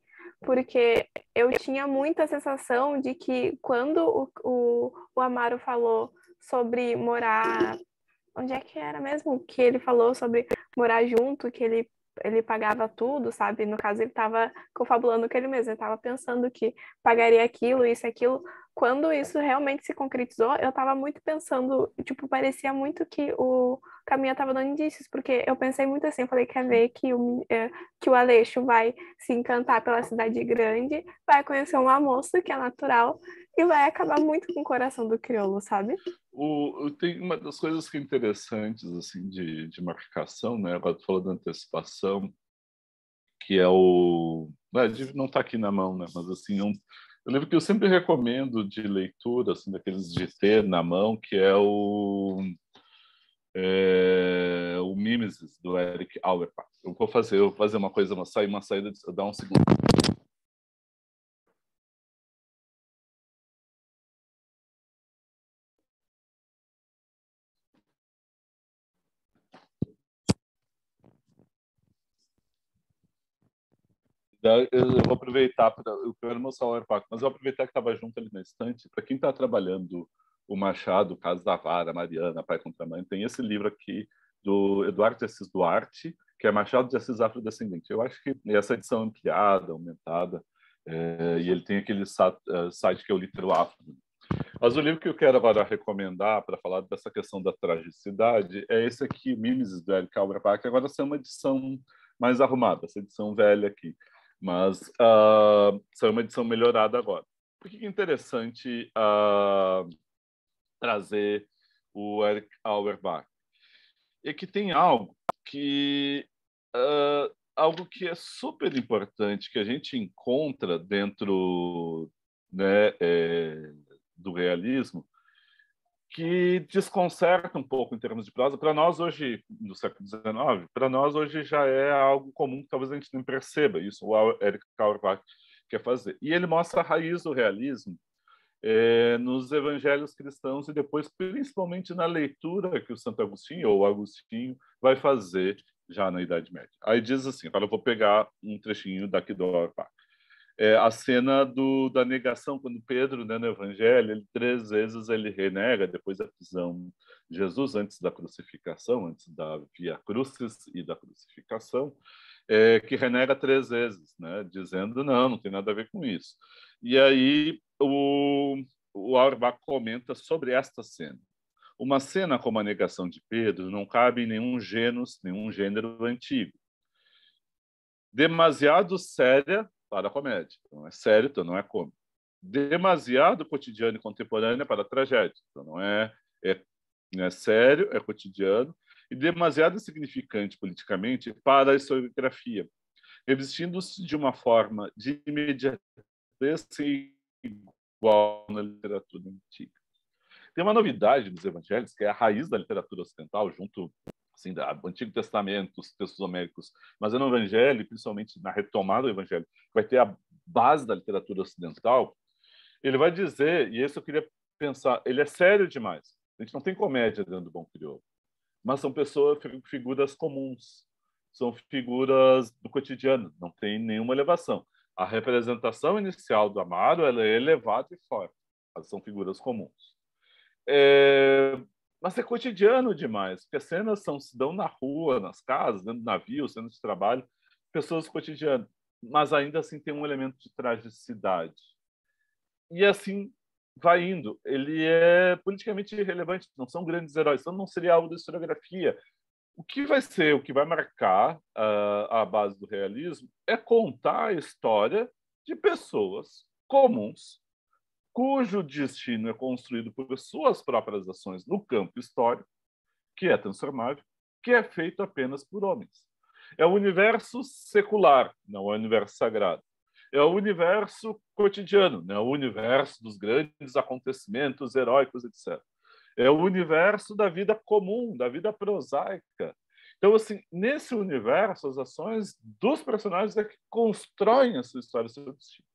S2: Porque eu tinha muita sensação de que quando o Amaro falou sobre morar. Onde é que era mesmo? Que ele falou sobre morar junto, que ele pagava tudo, sabe? No caso, ele estava confabulando com ele mesmo, ele estava pensando que pagaria aquilo, isso, aquilo. Quando isso realmente se concretizou, eu estava muito pensando, tipo, parecia muito que o Caminha estava dando indícios, porque eu pensei muito assim, eu falei, quer ver que o Aleixo vai se encantar pela cidade grande, vai conhecer uma moça que é natural e vai acabar muito com o coração do crioulo, sabe?
S1: Tem uma das coisas que é interessantes assim, de marcação, né? Agora tu falou da antecipação, que é o... Não está aqui na mão, né? Mas assim, eu lembro que eu sempre recomendo de leitura, assim, daqueles de ter na mão, que é o Mimesis, do Eric Auerbach. Eu vou fazer uma coisa, uma saída, dar um segundo. Eu vou aproveitar, eu quero mostrar o Auerbach, mas eu vou aproveitar que estava junto ali na estante, para quem está trabalhando o Machado, o Caso da Vara, Mariana, Pai contra Mãe, tem esse livro aqui do Eduardo de Assis Duarte, que é Machado de Assis Afrodescendente. Eu acho que essa edição ampliada, aumentada, e ele tem aquele site que é o Litero Afro. Mas o livro que eu quero agora recomendar para falar dessa questão da tragicidade é esse aqui, Mimesis, do Eric Auerbach, que agora é uma edição mais arrumada, essa edição velha aqui. Mas saiu uma edição melhorada agora. Por que é interessante trazer o Erich Auerbach. E que tem algo que é super importante, que a gente encontra dentro, né, do realismo, que desconcerta um pouco em termos de prosa. Para nós hoje, no século XIX, para nós hoje já é algo comum que talvez a gente não perceba. Isso o Erich Auerbach quer fazer. E ele mostra a raiz do realismo nos evangelhos cristãos e depois, principalmente, na leitura que o Santo Agostinho, ou Agostinho, vai fazer já na Idade Média. Aí diz assim, agora eu vou pegar um trechinho daqui do Auerbach. A cena da negação, quando Pedro, né, no Evangelho, ele 3 vezes ele renega, depois da prisão, Jesus, antes da crucificação, antes da Via Crucis e da crucificação, que renega 3 vezes, né, dizendo, não tem nada a ver com isso. E aí o Auerbach comenta sobre esta cena. Uma cena como a negação de Pedro não cabe em nenhum gênero antigo. Demasiado séria para a comédia. Então, não é sério, então não é cômico. Demasiado cotidiano e contemporânea para a tragédia. Então, não é sério, é cotidiano. E demasiado significante politicamente para a historiografia, revestindo-se de uma forma de imediatez igual na literatura antiga. Tem uma novidade dos evangelhos, que é a raiz da literatura ocidental, junto assim, do Antigo Testamento, os textos homéricos, mas é no Evangelho, principalmente na retomada do Evangelho, que vai ter a base da literatura ocidental. Ele vai dizer, e isso eu queria pensar, ele é sério demais. A gente não tem comédia dentro do Bom Crioulo, mas são figuras comuns, são figuras do cotidiano, não tem nenhuma elevação. A representação inicial do Amaro ela é elevada e forte, mas são figuras comuns. Mas é cotidiano demais, porque as cenas se dão na rua, nas casas, dentro do navio, cenas de trabalho, pessoas cotidianas, mas ainda assim tem um elemento de tragicidade. E assim vai indo. Ele é politicamente irrelevante, não são grandes heróis, então não seria algo da historiografia. O que vai marcar a base do realismo é contar a história de pessoas comuns, cujo destino é construído por suas próprias ações no campo histórico, que é transformável, que é feito apenas por homens. É o universo secular, não é o universo sagrado. É o universo cotidiano, não é o universo dos grandes acontecimentos heróicos, etc. É o universo da vida comum, da vida prosaica. Então, assim, nesse universo, as ações dos personagens é que constroem a sua história, o seu destino.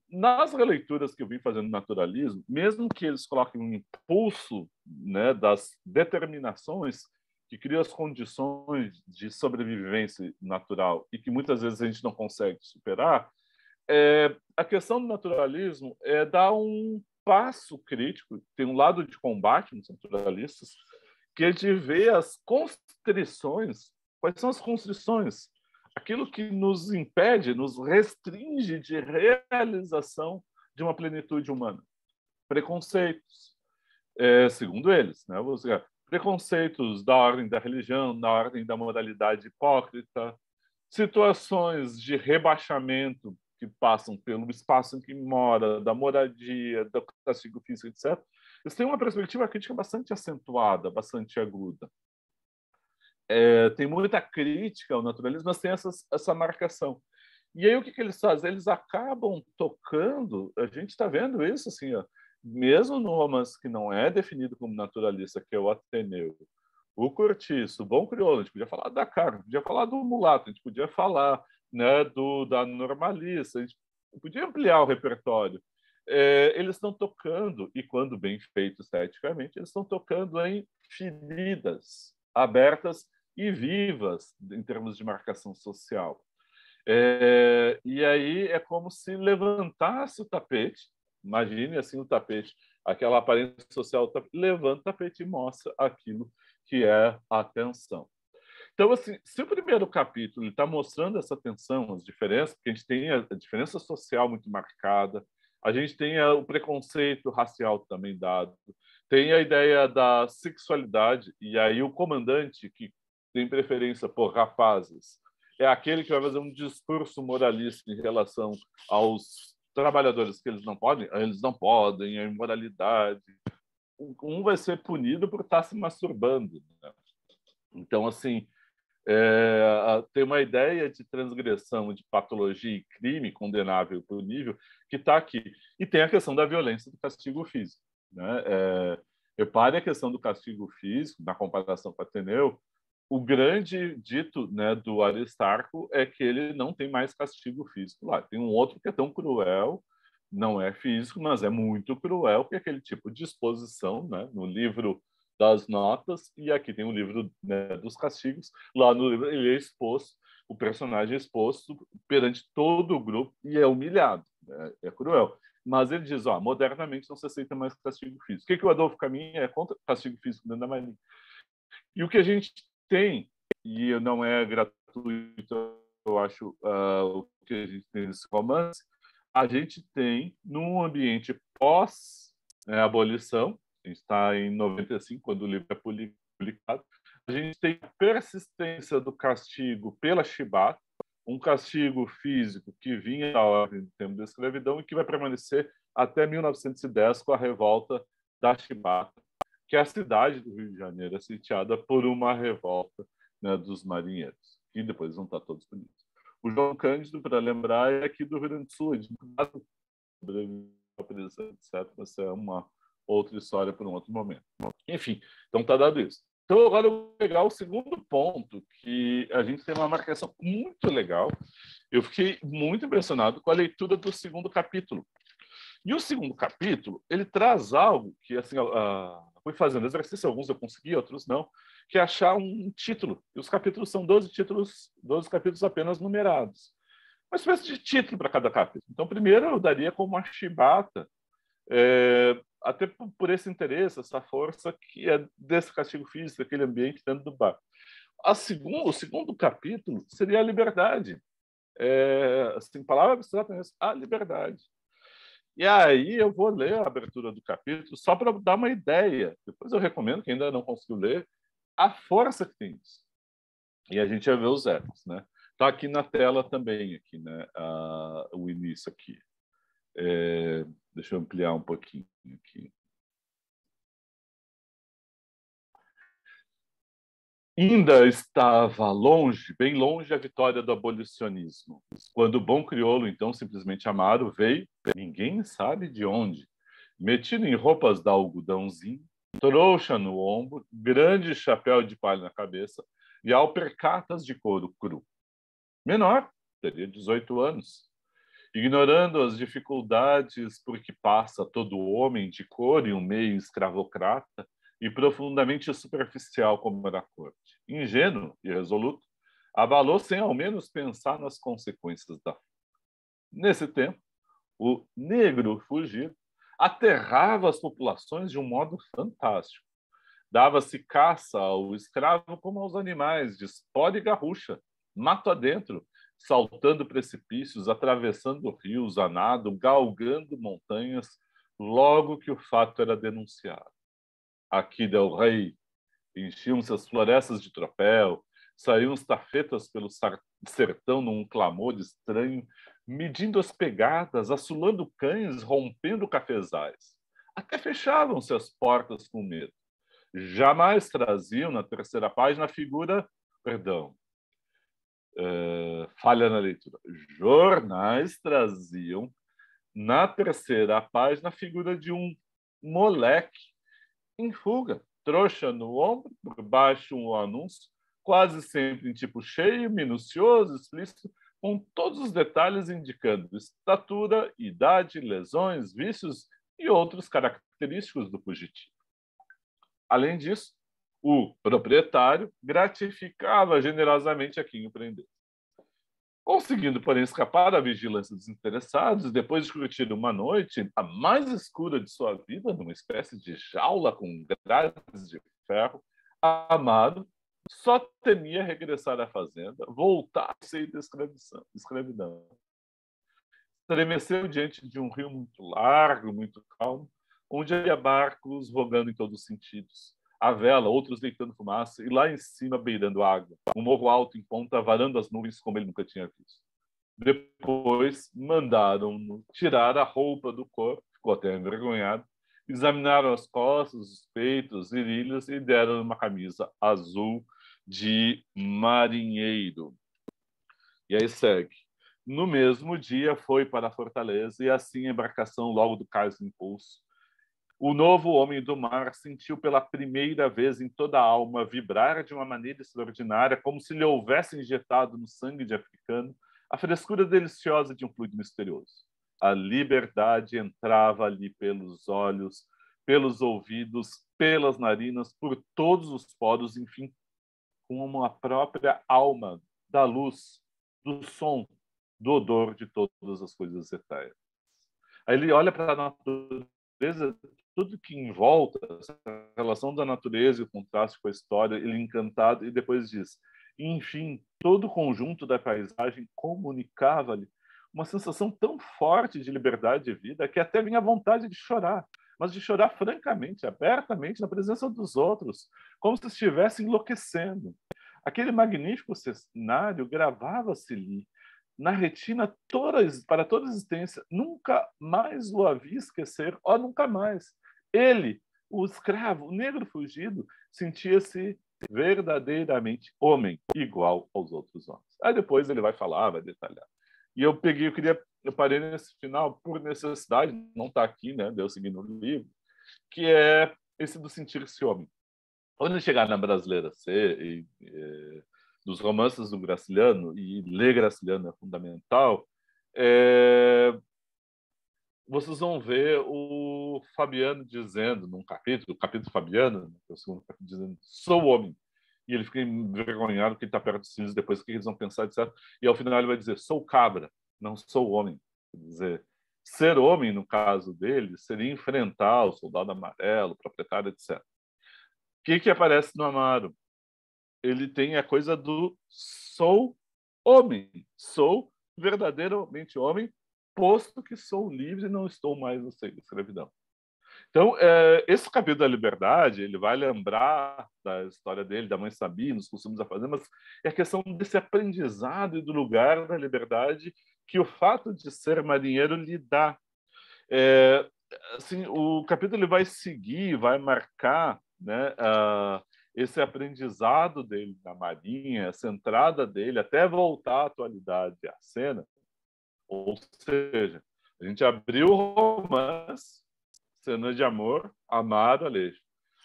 S1: Nas releituras que eu vim fazendo naturalismo, mesmo que eles coloquem um impulso, né, das determinações que criam as condições de sobrevivência natural e que muitas vezes a gente não consegue superar, a questão do naturalismo é dar um passo crítico, tem um lado de combate nos naturalistas, que é de ver as constrições. Quais são as constrições? Aquilo que nos impede, nos restringe de realização de uma plenitude humana. Preconceitos, segundo eles, né? Preconceitos da ordem da religião, da ordem da moralidade hipócrita, situações de rebaixamento que passam pelo espaço em que mora, da moradia, do castigo físico, etc. Eles têm uma perspectiva crítica bastante acentuada, bastante aguda. Tem muita crítica ao naturalismo, mas tem essa marcação. E aí o que eles fazem? Eles acabam tocando, a gente está vendo isso assim, ó, mesmo no romance que não é definido como naturalista, que é o Ateneu, o Cortiço, o Bom Crioulo, a gente podia falar da Carmen, podia falar do Mulato, a gente podia falar, né, da Normalista, a gente podia ampliar o repertório. Eles estão tocando, e quando bem feito esteticamente, eles estão tocando em feridas abertas e vivas em termos de marcação social. E aí é como se levantasse o tapete, imagine assim o tapete, aquela aparência social, levanta o tapete e mostra aquilo que é a tensão. Então, assim, se o primeiro capítulo está mostrando essa tensão, as diferenças, porque a gente tem a diferença social muito marcada, a gente tem o preconceito racial também dado, tem a ideia da sexualidade, e aí o comandante, que tem preferência por rapazes, é aquele que vai fazer um discurso moralista em relação aos trabalhadores que eles não podem, a imoralidade. Um vai ser punido por estar se masturbando, né? Então, assim, tem uma ideia de transgressão, de patologia e crime condenável e punível que está aqui. E tem a questão da violência do castigo físico, né? Repare a questão do castigo físico, na comparação com Ateneu, o grande dito, né, do Aristarco é que ele não tem mais castigo físico lá. Tem um outro que é tão cruel, não é físico, mas é muito cruel, que é aquele tipo de exposição, né, no livro das notas, e aqui tem o livro, né, dos castigos. Lá no livro ele é exposto, o personagem é exposto perante todo o grupo e é humilhado, né, é cruel. Mas ele diz, modernamente não se aceita mais castigo físico. O que o Adolfo Caminha é contra castigo físico dentro da Marinha? E o que a gente tem, e não é gratuito, eu acho, o que a gente tem nesse romance, a gente tem, num ambiente pós-abolição, a gente está em 95, quando o livro é publicado, a gente tem a persistência do castigo pela chibata, um castigo físico que vinha da ordem do tempo da escravidão e que vai permanecer até 1910 com a revolta da chibata, que é a cidade do Rio de Janeiro é sitiada por uma revolta, né, dos marinheiros, e depois vão estar todos punidos. O João Cândido, para lembrar, é aqui do Rio Grande do Sul, de etc. Essa é uma outra história para um outro momento. Enfim, então está dado isso. Então, agora eu vou pegar o segundo ponto, que a gente tem uma marcação muito legal. Eu fiquei muito impressionado com a leitura do segundo capítulo. E o segundo capítulo, ele traz algo que, assim, fui fazendo exercício, alguns eu consegui, outros não, que é achar um título. E os capítulos são 12 títulos, 12 capítulos apenas numerados. Uma espécie de título para cada capítulo. Então, primeiro eu daria como a chibata, até por esse interesse, essa força que é desse castigo físico, aquele ambiente dentro do bar. O segundo capítulo seria a liberdade. Assim, palavra abstrata mesmo, a liberdade. E aí eu vou ler a abertura do capítulo só para dar uma ideia. Depois eu recomendo, quem ainda não conseguiu ler, a força que tem isso. E a gente vai ver os ecos, né? Está aqui na tela também, aqui, né? O início aqui. Deixa eu ampliar um pouquinho aqui. Ainda estava longe, bem longe, a vitória do abolicionismo. Quando o bom crioulo, então simplesmente Amaro, veio, ninguém sabe de onde, metido em roupas de algodãozinho, trouxa no ombro, grande chapéu de palha na cabeça e alpercatas de couro cru. Menor, teria 18 anos. Ignorando as dificuldades por que passa todo homem de cor em um meio escravocrata e profundamente superficial como era a corte. Ingênuo e resoluto, abalou sem ao menos pensar nas consequências da fuga. Nesse tempo, o negro fugido aterrava as populações de um modo fantástico. Dava-se caça ao escravo como aos animais, de espora e garrucha, mato adentro, saltando precipícios, atravessando rios a nado, galgando montanhas, logo que o fato era denunciado. Aqui del Rei enchiam-se as florestas de tropel, saíam os tafetas pelo sertão num clamor estranho, medindo as pegadas, assolando cães, rompendo cafezais. Até fechavam-se as portas com medo. Jamais traziam na terceira página a figura, falha na leitura. Jornais traziam na terceira página a figura de um moleque em fuga, trouxa no ombro, por baixo um anúncio, quase sempre em tipo cheio, minucioso, explícito, com todos os detalhes indicando estatura, idade, lesões, vícios e outros característicos do fugitivo. Além disso, o proprietário gratificava generosamente a quem o prendesse. Conseguindo, porém, escapar da vigilância dos interessados, depois de curtir uma noite, a mais escura de sua vida, numa espécie de jaula com grades de ferro, Amado só temia regressar à fazenda, voltar a ser da escravidão. Estremeceu diante de um rio muito largo, muito calmo, onde havia barcos vogando em todos os sentidos. A vela, outros deitando fumaça, e lá em cima, beirando água, um morro alto em ponta, varando as nuvens como ele nunca tinha visto. Depois mandaram tirar a roupa do corpo, ficou até envergonhado, examinaram as costas, os peitos, virilhas e deram uma camisa azul de marinheiro. E aí segue. No mesmo dia foi para a fortaleza e assim a embarcação logo do cais em impulso. O novo homem do mar sentiu pela primeira vez em toda a alma vibrar de uma maneira extraordinária, como se lhe houvesse injetado no sangue de africano a frescura deliciosa de um fluido misterioso. A liberdade entrava ali pelos olhos, pelos ouvidos, pelas narinas, por todos os poros, enfim, como a própria alma da luz, do som, do odor de todas as coisas etéreas. Aí ele olha para a natureza, tudo que em volta, a relação da natureza e o contraste com a história, ele é encantado, e depois diz, enfim, todo o conjunto da paisagem comunicava-lhe uma sensação tão forte de liberdade e vida que até vinha vontade de chorar, mas de chorar francamente, abertamente, na presença dos outros, como se estivesse enlouquecendo. Aquele magnífico cenário gravava-se-lhe na retina para toda a existência. Nunca mais o havia esquecer, nunca mais. Ele, o escravo, o negro fugido, sentia-se verdadeiramente homem, igual aos outros homens. Aí depois ele vai falar, vai detalhar. E eu parei nesse final por necessidade, não está aqui, né? Deu seguindo o livro, que é esse do sentir-se homem. Quando ele chegar na Brasileira C, dos romances do Graciliano, e ler Graciliano é fundamental, vocês vão ver o Fabiano dizendo, num capítulo, o capítulo Fabiano, que é o segundo capítulo, dizendo, sou homem. E ele fica envergonhado que ele está perto dos filhos, depois o que eles vão pensar, etc. E ao final ele vai dizer, sou cabra, não sou homem. Quer dizer, ser homem, no caso dele, seria enfrentar o soldado amarelo, o proprietário, etc. O que aparece no Amaro? Ele tem a coisa do sou homem, sou verdadeiramente homem, posto que sou livre e não estou mais no seio da escravidão. Então, esse capítulo da liberdade, ele vai lembrar da história dele, da mãe Sabina, nos costumes da fazenda, mas é a questão desse aprendizado e do lugar da liberdade que o fato de ser marinheiro lhe dá. Assim, o capítulo ele vai seguir, vai marcar, né, esse aprendizado dele na Marinha, essa entrada dele até voltar à atualidade, à cena. Ou seja, a gente abriu o romance, cena de amor, Amaro, Aleixo.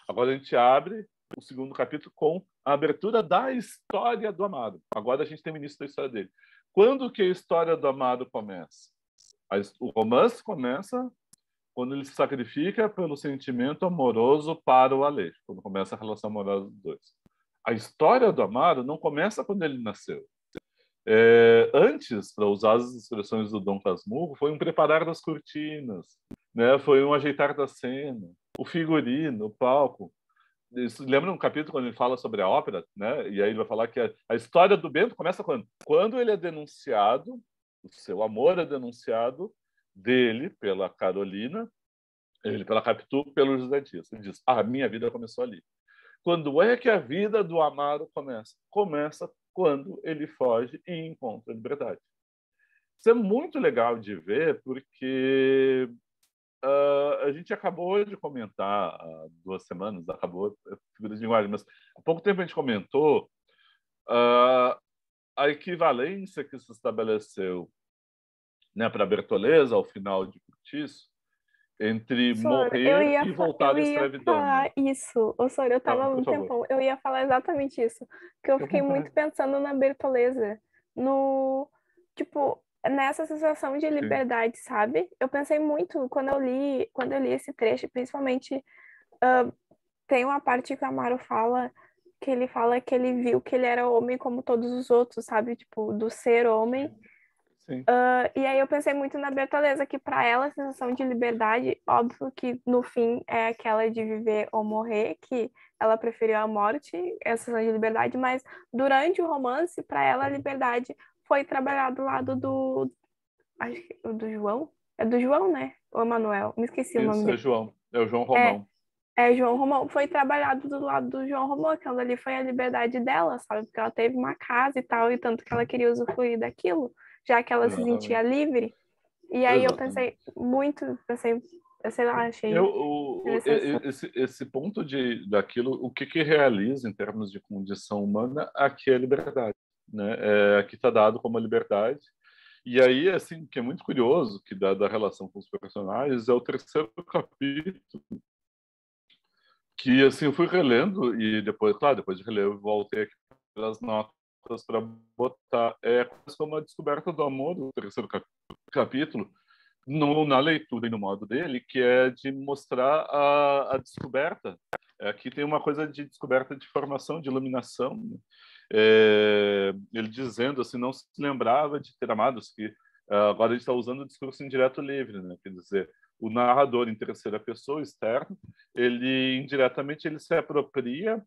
S1: Agora a gente abre o segundo capítulo com a abertura da história do Amaro. Agora a gente tem o início da história dele. Quando que a história do Amaro começa? O romance começa quando ele se sacrifica pelo sentimento amoroso para o Aleixo, quando começa a relação amorosa dos dois. A história do Amaro não começa quando ele nasceu. Antes, para usar as expressões do Dom Casmurro, foi um preparar das cortinas, né? Foi um ajeitar da cena, o figurino, o palco. Lembra um capítulo quando ele fala sobre a ópera, né? E aí ele vai falar que a história do Bento começa quando? Quando ele é denunciado, o seu amor é denunciado dele pela Carolina, ele pela Capitu, pelo José Dias. Ele diz, a minha vida começou ali. Quando é que a vida do Amaro começa? Começa quando ele foge e encontra a liberdade. Isso é muito legal de ver, porque a gente acabou de comentar há 2 semanas, acabou a figura de linguagem, mas há pouco tempo a gente comentou a equivalência que se estabeleceu, né, para Bertoleza, ao final de Curtiço, entre
S2: Sor, eu
S1: morrer
S2: ia,
S1: e
S2: eu
S1: voltar à
S2: ia
S1: escravidão. Né?
S2: falar isso. Ô, Sor, eu tava
S1: Não,
S2: há
S1: por
S2: um
S1: favor.
S2: tempão, eu ia falar exatamente isso. Que eu
S1: Fique à
S2: fiquei muito
S1: vontade.
S2: pensando na Bertoleza, no, tipo, nessa sensação de
S1: Sim.
S2: liberdade, sabe? Eu pensei muito quando eu li esse trecho, principalmente, tem uma parte que o Amaro fala, que ele fala que ele viu que ele era homem como todos os outros, sabe? Tipo, do ser homem.
S1: Sim.
S2: E aí eu pensei muito na Bertoleza, que para ela a sensação de liberdade, óbvio que no fim é aquela de viver ou morrer, que ela preferiu a morte, a sensação de liberdade, mas durante o romance, para ela a liberdade foi trabalhar do lado acho que do João, é do João, né? Ou Emanuel, me esqueci o nome
S1: Isso, é
S2: dele.
S1: João. É o João
S2: É,
S1: Romão.
S2: é João Romão, foi trabalhado do lado do João Romão, aquilo ali foi a liberdade dela, sabe? Porque ela teve uma casa e tal, e tanto que ela queria usufruir daquilo. já que ela se sentia
S1: Exatamente.
S2: livre. E aí eu
S1: Exatamente.
S2: pensei muito, pensei, eu sei lá, achei interessante.
S1: Esse ponto daquilo, o que realiza em termos de condição humana, aqui é a liberdade, né? Aqui está dado como a liberdade. E aí, assim, o que é muito curioso, que da relação com os personagens, é o terceiro capítulo, que, assim, eu fui relendo e depois, claro, depois de reler, eu voltei aqui pelas notas para botar. É quase como a descoberta do amor, do terceiro capítulo, no, na leitura e no modo dele, que é de mostrar a descoberta. Aqui tem uma coisa de descoberta de formação, de iluminação. Né? Ele dizendo assim, não se lembrava de ter amados, que agora ele está usando o discurso indireto livre, né? Quer dizer, o narrador em terceira pessoa, externo, ele indiretamente ele se apropria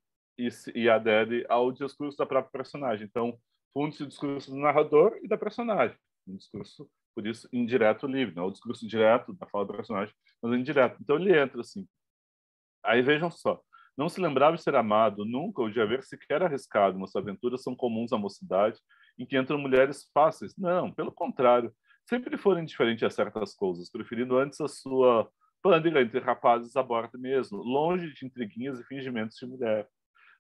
S1: e adere ao discurso da própria personagem. Então, funde-se o discurso do narrador e da personagem. Um discurso, por isso, indireto livre. Não é o discurso direto da fala do personagem, mas é indireto. Então, ele entra assim. Aí vejam só. Não se lembrava de ser amado nunca ou de haver sequer arriscado. Umas aventuras são comuns à mocidade, em que entram mulheres fáceis. Não, pelo contrário. Sempre foram indiferentes a certas coisas, preferindo antes a sua pândega entre rapazes à borda mesmo, longe de intriguinhas e fingimentos de mulher.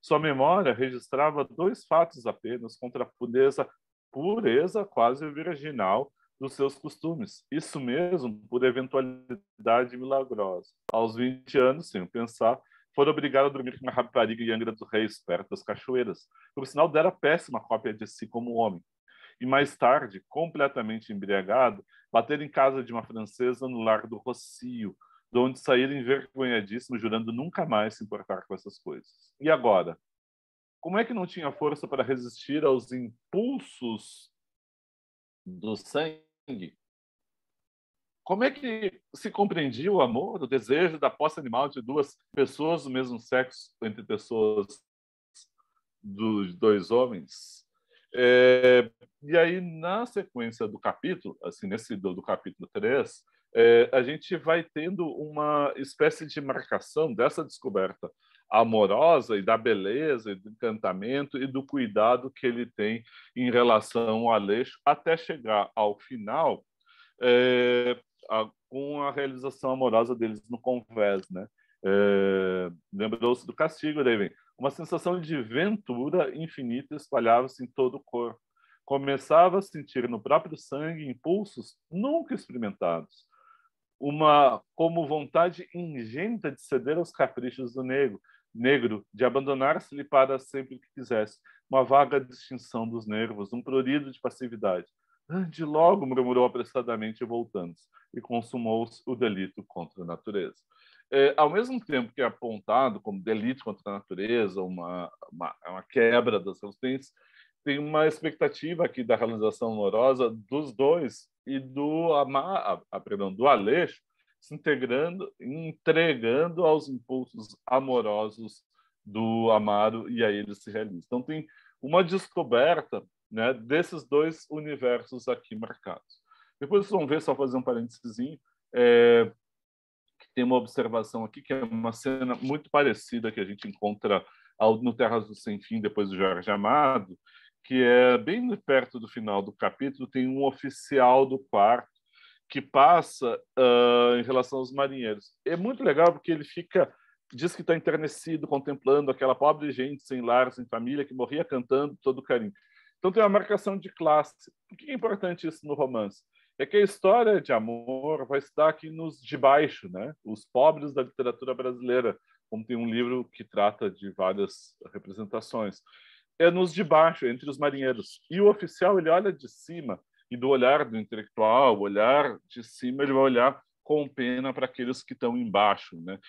S1: Sua memória registrava dois fatos apenas contra a pureza quase virginal dos seus costumes. Isso mesmo por eventualidade milagrosa. Aos 20 anos, sem pensar, foi obrigado a dormir com uma rapariga em Angra dos Reis, perto das cachoeiras. Por sinal, dera péssima cópia de si como homem. E mais tarde, completamente embriagado, bater em casa de uma francesa no Largo do Rocio, de onde saíram envergonhadíssimo, jurando nunca mais se importar com essas coisas. E agora? Como é que não tinha força para resistir aos impulsos do sangue? Como é que se compreendia o amor, o desejo da posse animal de duas pessoas do mesmo sexo entre pessoas dos dois homens? E aí, na sequência do capítulo, assim, nesse do capítulo 3, a gente vai tendo uma espécie de marcação dessa descoberta amorosa e da beleza e do encantamento e do cuidado que ele tem em relação ao Aleixo, até chegar ao final com a realização amorosa deles no convés, né? Lembrou-se do castigo, daí vem uma sensação de ventura infinita espalhava-se em todo o corpo. Começava a sentir no próprio sangue impulsos nunca experimentados, uma como vontade ingênita de ceder aos caprichos do negro, de abandonar-se-lhe para sempre que quisesse, uma vaga distinção dos nervos, um prurido de passividade. Ande logo, murmurou apressadamente, voltando-se, e consumou-se o delito contra a natureza. Ao mesmo tempo que é apontado como delito contra a natureza, uma quebra das resistências, tem uma expectativa aqui da realização amorosa dos dois e do Aleixo se entregando aos impulsos amorosos do Amaro e aí ele se realiza. Então tem uma descoberta, né, desses dois universos aqui marcados. Depois vocês vão ver, só fazer um parênteses, que tem uma observação aqui que é uma cena muito parecida que a gente encontra no Terras do Sem Fim, depois do Jorge Amado, que é bem perto do final do capítulo, tem um oficial do quarto que passa em relação aos marinheiros. É muito legal porque ele diz que está enternecido contemplando aquela pobre gente sem lar, sem família, que morria cantando todo carinho. Então tem uma marcação de classe. Por que é importante isso no romance? É que a história de amor vai estar aqui nos de baixo, né? Os pobres da literatura brasileira, como tem um livro que trata de várias representações. É nos de baixo, entre os marinheiros. E o oficial, ele olha de cima, e do olhar do intelectual, o olhar de cima, ele vai olhar com pena para aqueles que estão embaixo, né?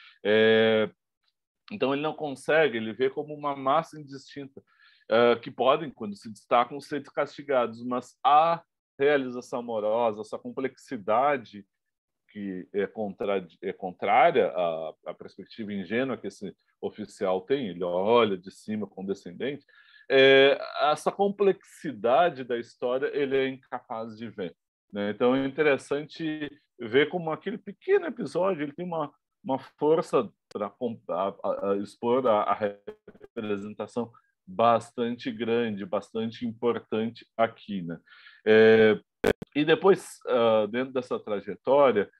S1: Então ele não consegue, ele vê como uma massa indistinta, que podem, quando se destacam, ser castigados, mas a realização amorosa, essa complexidade que é contrária à perspectiva ingênua que esse oficial tem, ele olha de cima condescendente, essa complexidade da história ele é incapaz de ver. Né? Então é interessante ver como aquele pequeno episódio ele tem uma força para expor a representação bastante grande, bastante importante aqui. Né? E depois, dentro dessa trajetória,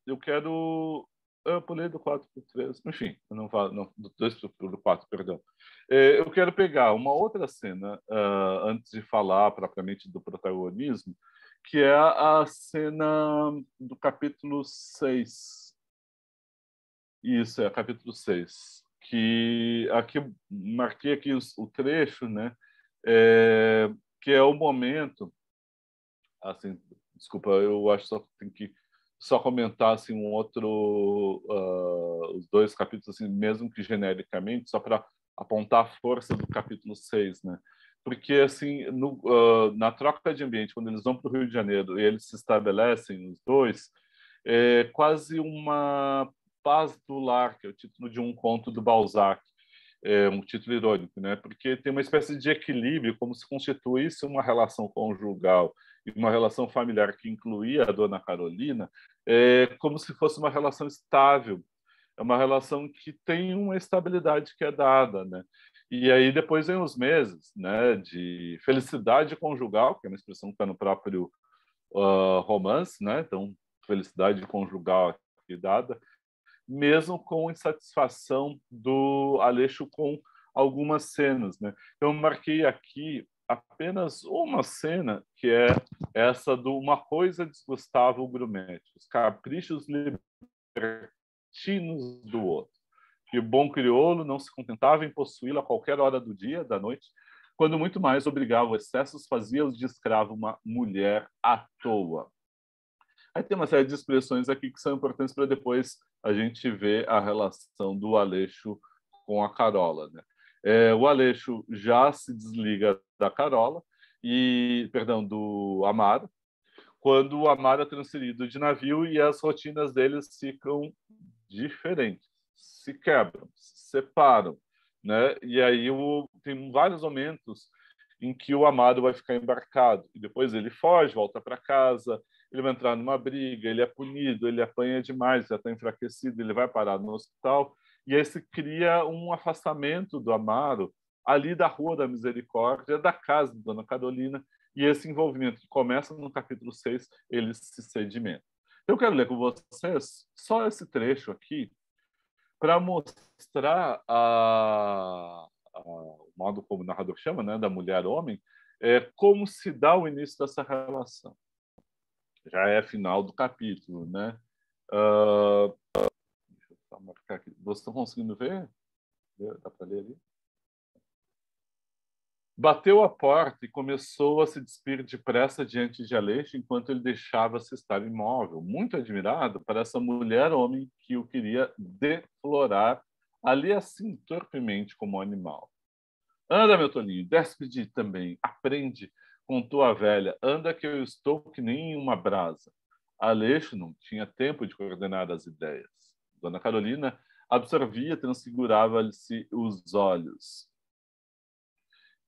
S1: eu quero... Eu pulei do 4 para o 3, enfim, eu não falo, não, do 2 para o 4, perdão. Eu quero pegar uma outra cena, antes de falar propriamente do protagonismo, que é a cena do capítulo 6. Isso, é capítulo 6. Que aqui marquei aqui o trecho, né? Que é o momento, assim, desculpa, eu acho que só tem que só comentar assim um outro, os dois capítulos assim, mesmo que genericamente, só para apontar a força do capítulo 6, né? Porque assim, na troca de ambiente, quando eles vão para o Rio de Janeiro e eles se estabelecem os dois, é quase uma paz do lar, que é o título de um conto do Balzac, é um título irônico, né? Porque tem uma espécie de equilíbrio, como se constituísse uma relação conjugal e uma relação familiar que incluía a dona Carolina, como se fosse uma relação estável. É uma relação que tem uma estabilidade que é dada, né? E aí depois vem os meses, né, de felicidade conjugal, que é uma expressão que está no próprio romance, né? Então, felicidade conjugal aqui dada, mesmo com insatisfação do Aleixo com algumas cenas, né? Eu marquei aqui apenas uma cena, que é essa do Uma Coisa de Gustavo Grumetti, os caprichos libertinos do outro. Que o bom crioulo não se contentava em possuí-lo a qualquer hora do dia, da noite, quando muito mais obrigava excessos, fazia-os de escravo uma mulher à toa. Aí tem uma série de expressões aqui que são importantes para depois a gente ver a relação do Aleixo com a Carola, né? O Aleixo já se desliga da Carola e, perdão, do Amaro, quando o Amaro é transferido de navio e as rotinas deles ficam diferentes, se quebram, se separam, né? E aí tem vários momentos em que o Amaro vai ficar embarcado e depois ele foge, volta para casa, ele vai entrar numa briga, ele é punido, ele apanha demais, já está enfraquecido, ele vai parar no hospital e aí se cria um afastamento do Amaro ali da Rua da Misericórdia, da casa de Dona Carolina, e esse envolvimento que começa no capítulo 6, ele se sedimenta. Eu quero ler com vocês só esse trecho aqui para mostrar o modo como o narrador chama, né, da mulher-homem, como se dá o início dessa relação. Já é final do capítulo, né? Deixa eu só marcar aqui. Vocês estão conseguindo ver? Dá para ler ali? Bateu à porta e começou a se despir depressa diante de Aleixo enquanto ele deixava-se estar imóvel, muito admirado para essa mulher-homem que o queria deflorar ali assim, torpemente como um animal. Anda, meu Toninho, desce-de também, aprende, contou a velha, anda que eu estou que nem uma brasa. Aleixo não tinha tempo de coordenar as ideias. Dona Carolina absorvia, transfigurava-lhe-se os olhos.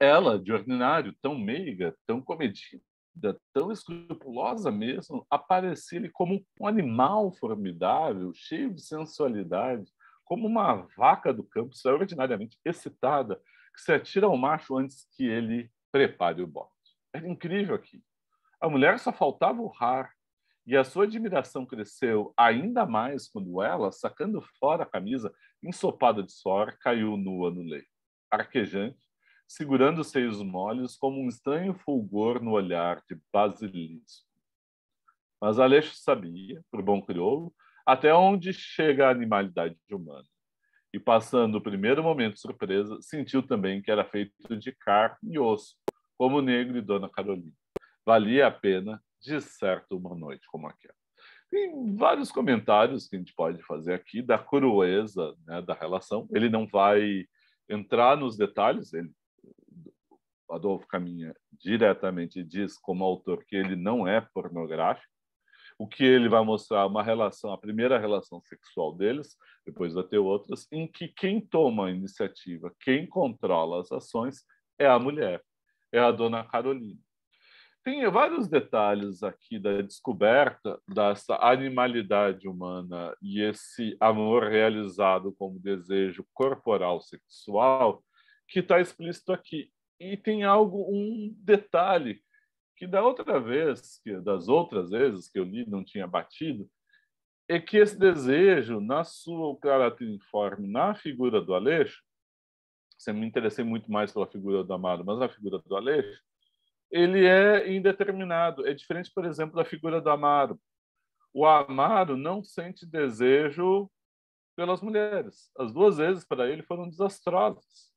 S1: Ela, de ordinário, tão meiga, tão comedida, tão escrupulosa mesmo, aparecia-lhe como um animal formidável, cheio de sensualidade, como uma vaca do campo extraordinariamente excitada, que se atira ao macho antes que ele prepare o bote. Era incrível aqui. A mulher só faltava urrar, e a sua admiração cresceu ainda mais quando ela, sacando fora a camisa, ensopada de suor, caiu nua no leito. Arquejante, segurando os seios moles como um estranho fulgor no olhar de basilisco. Mas Aleixo sabia, por bom crioulo, até onde chega a animalidade humana. E passando o primeiro momento de surpresa, sentiu também que era feito de carne e osso, como o negro e Dona Carolina. Valia a pena, de certo, uma noite como aquela. Tem vários comentários que a gente pode fazer aqui da crueza, né, da relação. Ele não vai entrar nos detalhes, Adolfo Caminha diretamente diz como autor que ele não é pornográfico. O que ele vai mostrar uma relação, a primeira relação sexual deles, depois vai ter outras, em que quem toma a iniciativa, quem controla as ações é a mulher, é a Dona Carolina. Tem vários detalhes aqui da descoberta dessa animalidade humana e esse amor realizado como desejo corporal sexual que está explícito aqui. E tem um detalhe que da outra vez, das outras vezes que eu li, não tinha batido, é que esse desejo, na sua caráter informe, na figura do Aleixo, você me interessei muito mais pela figura do Amaro, mas na figura do Aleixo, ele é indeterminado. É diferente, por exemplo, da figura do Amaro. O Amaro não sente desejo pelas mulheres. As duas vezes para ele foram desastrosas.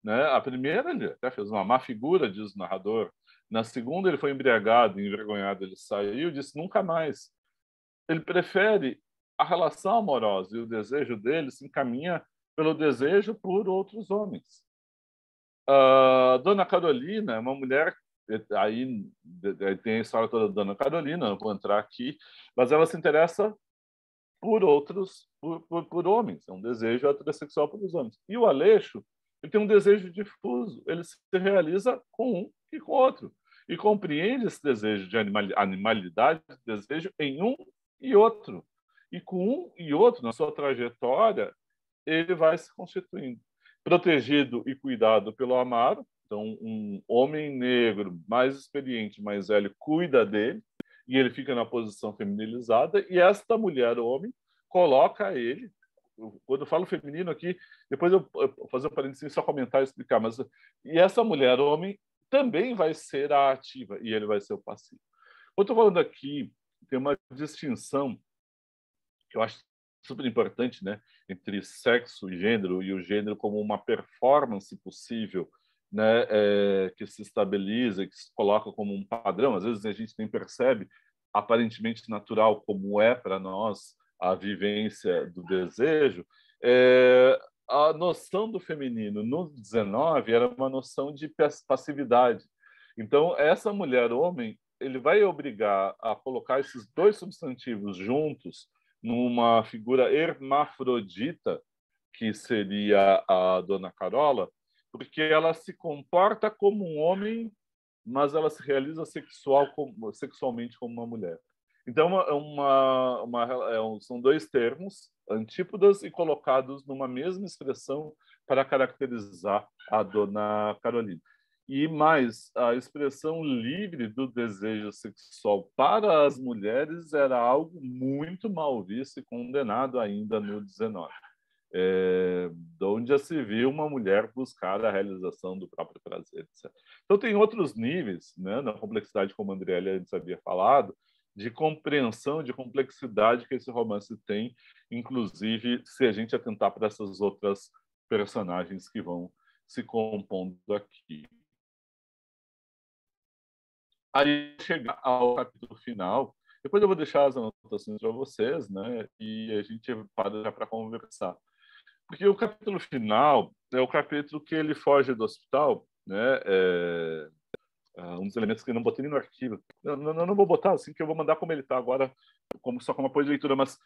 S1: Né? A primeira, ele até fez uma má figura, diz o narrador. Na segunda, ele foi embriagado, envergonhado, ele saiu e disse nunca mais. Ele prefere a relação amorosa e o desejo dele se encaminha pelo desejo por outros homens. A Dona Carolina é uma mulher, aí tem a história toda da Dona Carolina, não vou entrar aqui, mas ela se interessa por outros, por homens, é um desejo heterossexual pelos homens. E o Aleixo, ele tem um desejo difuso, ele se realiza com um e com outro, e compreende esse desejo de animalidade, desejo em um e outro. E com um e outro, na sua trajetória, ele vai se constituindo. Protegido e cuidado pelo Amaro, então um homem negro mais experiente, mais velho, cuida dele, e ele fica na posição feminilizada, e esta mulher, homem, coloca ele, quando eu falo feminino aqui, depois eu vou fazer um parênteses, só comentar e explicar, mas e essa mulher, homem, também vai ser a ativa, e ele vai ser o passivo. Eu estou falando aqui, tem uma distinção que eu acho super importante, né, entre sexo e o gênero como uma performance possível, né, que se estabiliza, que se coloca como um padrão. Às vezes a gente nem percebe, aparentemente natural como é para nós a vivência do desejo. A noção do feminino no 19 era uma noção de passividade. Então, essa mulher-homem, ele vai obrigar a colocar esses dois substantivos juntos numa figura hermafrodita, que seria a Dona Carola, porque ela se comporta como um homem, mas ela se realiza sexualmente como uma mulher. Então, são dois termos antípodas e colocados numa mesma expressão para caracterizar a Dona Carolina. E mais, a expressão livre do desejo sexual para as mulheres era algo muito mal visto e condenado ainda no 19. De onde já se viu uma mulher buscar a realização do próprio prazer, etc. Então, tem outros níveis, né, na complexidade, como a Andréa antes havia falado, de compreensão, de complexidade que esse romance tem, inclusive se a gente atentar para essas outras personagens que vão se compondo aqui. Aí chegar ao capítulo final, depois eu vou deixar as anotações para vocês, né? E a gente para já para conversar. Porque o capítulo final é o capítulo que ele foge do hospital, né? Um dos elementos que eu não botei nem no arquivo. Não vou botar assim, que eu vou mandar como ele está agora, só como apoio de leitura, mas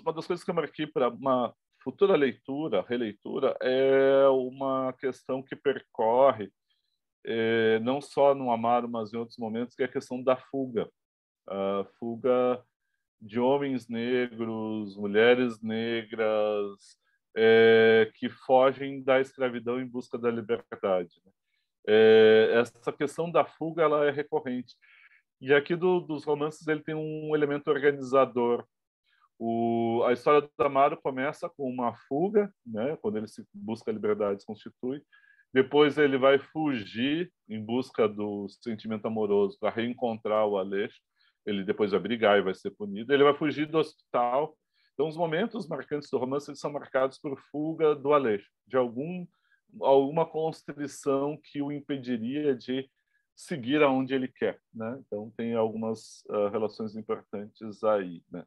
S1: uma das coisas que eu marquei para uma futura leitura, releitura, é uma questão que percorre não só no Amaro, mas em outros momentos, que é a questão da fuga. A fuga de homens negros, mulheres negras, que fogem da escravidão em busca da liberdade. Essa questão da fuga ela é recorrente. E aqui dos romances ele tem um elemento organizador. A história do Amaro começa com uma fuga, né, quando ele se busca a liberdade, se constitui. Depois ele vai fugir em busca do sentimento amoroso para reencontrar o Aleixo. Ele depois vai brigar e vai ser punido. Ele vai fugir do hospital. Então, os momentos marcantes do romance eles são marcados por fuga do Aleixo, de alguma constrição que o impediria de seguir aonde ele quer, né? Então, tem algumas relações importantes aí, né?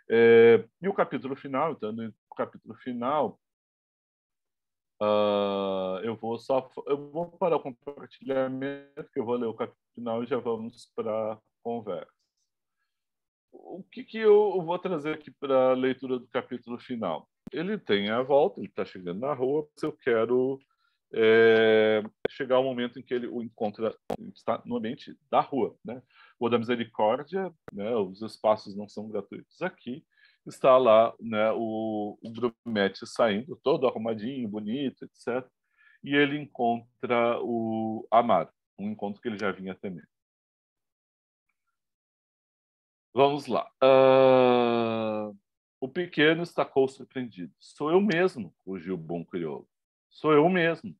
S1: E o capítulo final, então, no capítulo final, eu vou parar o compartilhamento, que eu vou ler o capítulo final e já vamos para a conversa. O que eu vou trazer aqui para a leitura do capítulo final? Ele tem a volta, ele está chegando na rua, mas eu quero chegar ao momento em que ele o encontra, está no ambiente da rua, né? O da Misericórdia, né? Os espaços não são gratuitos aqui. Está lá, né? O grumete saindo, todo arrumadinho, bonito, etc. E ele encontra o Amaro, um encontro que ele já vinha temendo. Vamos lá. O pequeno estacou surpreendido. Sou eu mesmo, rugiu o bom crioulo. Sou eu mesmo.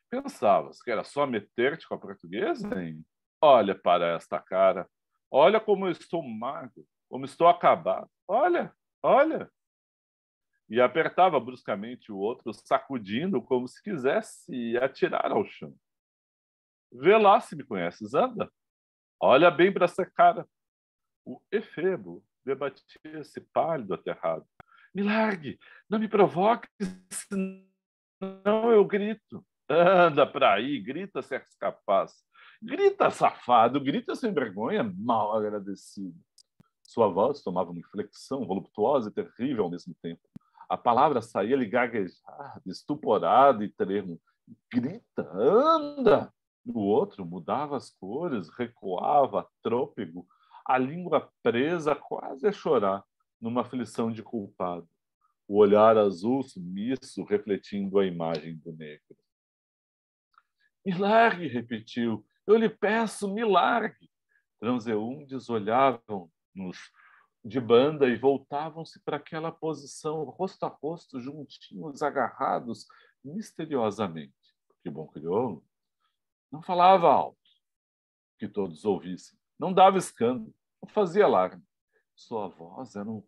S1: Pensavas que era só meter-te com a portuguesa, hein? Olha para esta cara. Olha como eu estou magro, como estou acabado. Olha, olha. E apertava bruscamente o outro, sacudindo como se quisesse atirar ao chão. Vê lá se me conheces, anda. Olha bem para essa cara. O efebo debatia-se pálido, aterrado. Me largue, não me provoque, senão eu grito. Anda para aí, grita se és capaz. Grita, safado, grita sem vergonha, mal agradecido. Sua voz tomava uma inflexão voluptuosa e terrível ao mesmo tempo. A palavra saía-lhe gaguejada, estuporada e tremo. Grita, anda! O outro mudava as cores, recuava, trôpego, a língua presa quase a chorar, numa aflição de culpado. O olhar azul sumiço refletindo a imagem do negro. Me largue, repetiu. Eu lhe peço, me largue. Transeuntes olhavam-nos de banda e voltavam-se para aquela posição, rosto a rosto, juntinhos, agarrados, misteriosamente. Que bom crioulo. Não falava alto, que todos ouvissem. Não dava escândalo, não fazia alarme. Sua voz era um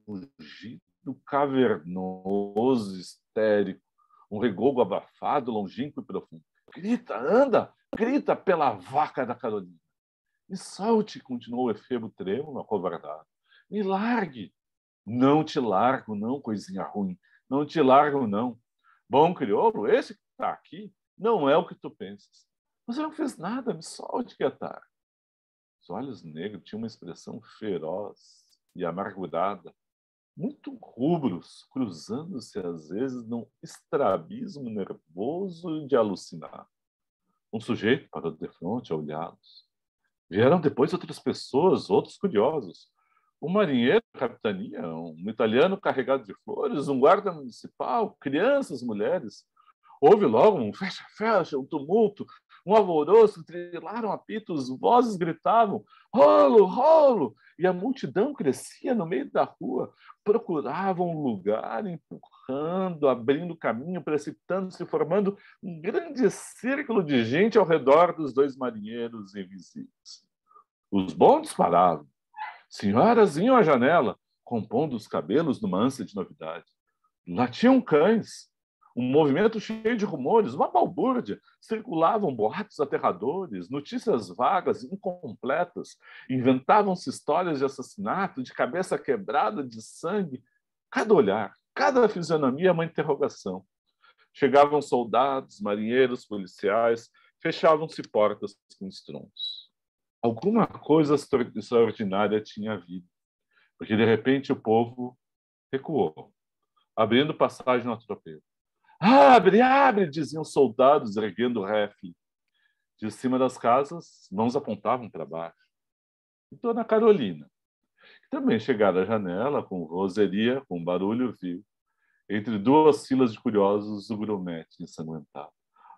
S1: rugido cavernoso, histérico, um regogo abafado, longínquo e profundo. Grita, anda, grita pela vaca da Carolina. Me solte, continuou o efebo trêmulo, acovardado. Me largue. Não te largo, não, coisinha ruim. Não te largo, não. Bom crioulo, esse que está aqui não é o que tu pensas. Você não fez nada, me solte, que é tarde. Os olhos negros tinham uma expressão feroz e amargurada, muito rubros, cruzando-se às vezes num estrabismo nervoso de alucinar. Um sujeito parou de frente a olhá-los. Vieram depois outras pessoas, outros curiosos. Um marinheiro da capitania, um italiano carregado de flores, um guarda municipal, crianças, mulheres. Houve logo um fecha-fecha, um tumulto, um alvoroço, trilaram apitos, vozes gritavam, rolo, rolo! E a multidão crescia no meio da rua, procuravam um lugar, empurrando, abrindo caminho, precipitando-se, formando um grande círculo de gente ao redor dos dois marinheiros invisíveis. Os bondes paravam. Senhoras iam à janela, compondo os cabelos numa ânsia de novidade. Latiam cães. Um movimento cheio de rumores, uma balbúrdia. Circulavam boatos aterradores, notícias vagas, incompletas. Inventavam-se histórias de assassinato, de cabeça quebrada, de sangue. Cada olhar, cada fisionomia, uma interrogação. Chegavam soldados, marinheiros, policiais, fechavam-se portas com estrondos. Alguma coisa extraordinária tinha havido, porque de repente o povo recuou, abrindo passagem no atropelo. Abre, abre, diziam os soldados, erguendo o rifle. De cima das casas, mãos apontavam para baixo. E Dona Carolina, que também chegara à janela, com roseria, com barulho, viu, entre duas filas de curiosos, o grumete ensanguentado.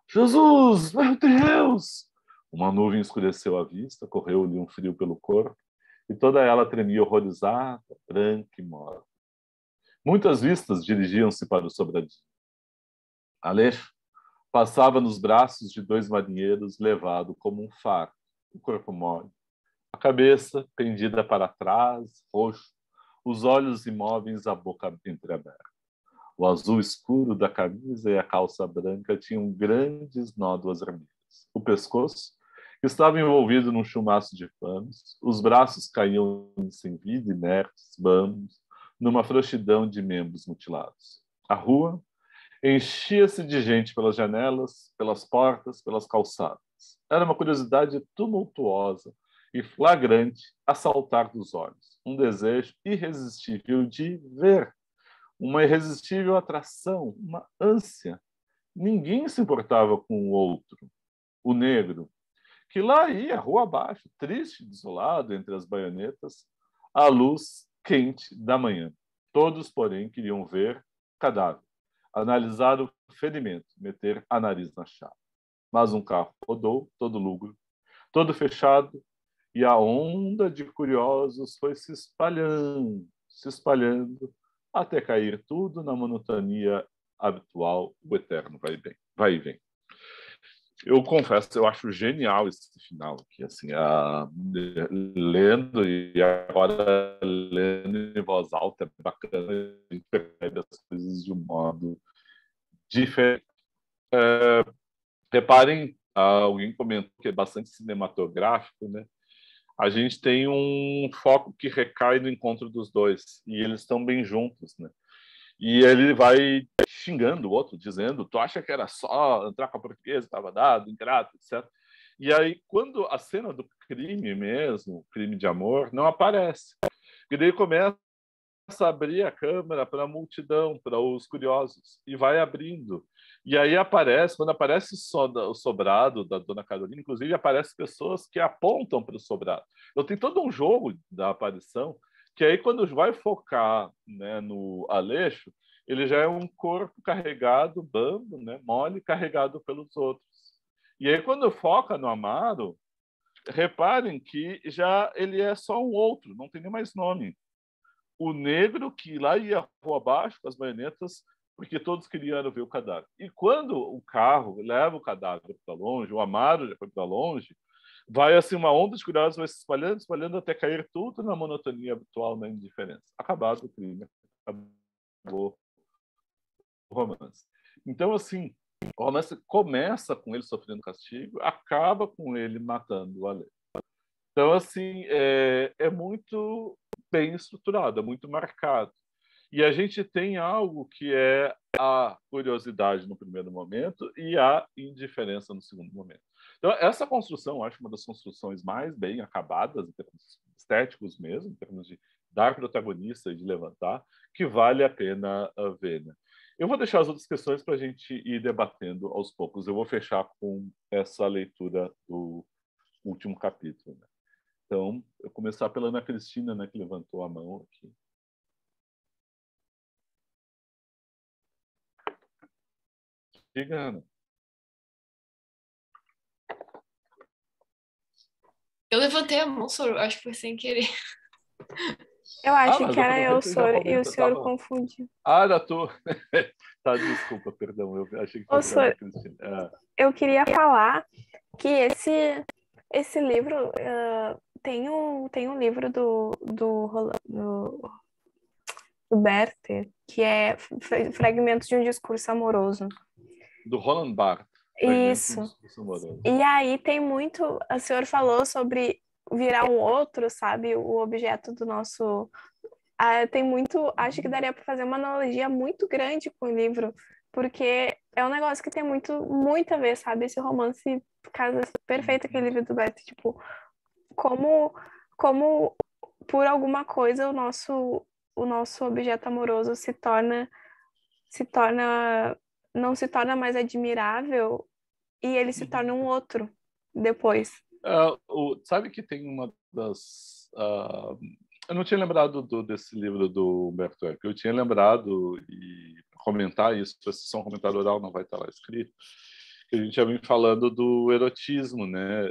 S1: Jesus, meu Deus! Uma nuvem escureceu a vista, correu-lhe um frio pelo corpo, e toda ela tremia horrorizada, branca e morta. Muitas vistas dirigiam-se para o sobradinho. Aleixo passava nos braços de dois marinheiros, levado como um fardo, o corpo mole, a cabeça pendida para trás, roxo, os olhos imóveis, a boca entreaberta. O azul escuro da camisa e a calça branca tinham grandes nódoas vermelhas. O pescoço estava envolvido num chumaço de panos, os braços caíam sem vida, inertes, bambos, numa frouxidão de membros mutilados. A rua enchia-se de gente pelas janelas, pelas portas, pelas calçadas. Era uma curiosidade tumultuosa e flagrante a saltar dos olhos. Um desejo irresistível de ver. Uma irresistível atração, uma ânsia. Ninguém se importava com o outro, o negro, que lá ia, rua abaixo, triste, desolado, entre as baionetas, à luz quente da manhã. Todos, porém, queriam ver cadáver, analisar o ferimento, meter a nariz na chave. Mas um carro rodou, todo lúgubre, todo fechado, E a onda de curiosos foi se espalhando, até cair tudo na monotonia habitual, o eterno vai e vem, vai e vem. Eu confesso, eu acho genial esse final, que assim, lendo e agora lendo em voz alta é bacana, a gente percebe as coisas de um modo diferente. Reparem, alguém comentou que é bastante cinematográfico, né? A gente tem um foco que recai no encontro dos dois e eles estão bem juntos, né? E ele vai xingando o outro, dizendo: tu acha que era só entrar com a portuguesa, estava dado, ingrato, etc. E aí, quando a cena do crime mesmo, crime de amor, não aparece. E daí começa abrir a câmera para a multidão, para os curiosos, e vai abrindo. E aí aparece, quando aparece o sobrado da Dona Carolina, inclusive aparecem pessoas que apontam para o sobrado. Então tem todo um jogo da aparição, que aí quando vai focar, né, no Aleixo, ele já é um corpo carregado, bambo, né, mole, carregado pelos outros. E aí quando foca no Amaro, reparem que já ele é só um outro, não tem nem mais nome, o negro que lá ia rua abaixo com as baionetas, porque todos queriam ver o cadáver. E quando o carro leva o cadáver para longe, o Amaro já foi para longe, vai assim uma onda de curiosos, vai se espalhando, espalhando até cair tudo na monotonia habitual, na indiferença. Acabado o crime, acabou o romance. Então, assim, o romance começa com ele sofrendo castigo, acaba com ele matando o Ale. Então, assim, é muito bem estruturado, é muito marcado. E a gente tem algo que é a curiosidade no primeiro momento e a indiferença no segundo momento. Então, essa construção, eu acho uma das construções mais bem acabadas, em termos estéticos mesmo, em termos de dar protagonista e de levantar, que vale a pena ver. Né? Eu vou deixar as outras questões para a gente ir debatendo aos poucos. Eu vou fechar com essa leitura do último capítulo. Né? Então, eu começar pela Ana Cristina, né, que levantou a mão aqui. Diga, Ana.
S3: Eu levantei a mão, Soro, acho que foi sem querer.
S2: Eu acho
S1: Mas
S2: que era eu,
S1: aproveita e já
S2: Soro, e o
S1: comenta, tá
S2: senhor
S1: bom.
S2: confundiu.
S1: Era tu. Tá, desculpa, perdão, eu achei que
S2: Ô,
S1: fosse a Ana
S2: Soro,
S1: Cristina.
S2: eu queria falar que esse livro tem um livro do Werther, que é Fragmentos de um Discurso Amoroso.
S1: Do Roland Barthes, Fragmentos do
S2: Isso.
S1: Discurso Amoroso.
S2: E aí tem muito. O senhor falou sobre virar um outro, sabe? O objeto do nosso. Tem muito. Acho que daria para fazer uma analogia muito grande com o livro, porque é um negócio que tem muito a ver, sabe? Esse romance casa perfeito aquele livro do Bert. Tipo, como, como por alguma coisa o nosso objeto amoroso se torna, não se torna mais admirável e ele se torna um outro depois.
S1: Sabe que tem uma das... eu não tinha lembrado desse livro do Humberto Eco. Eu tinha lembrado, e comentar isso, se só um comentário oral não vai estar lá escrito, que a gente já vem falando do erotismo, né?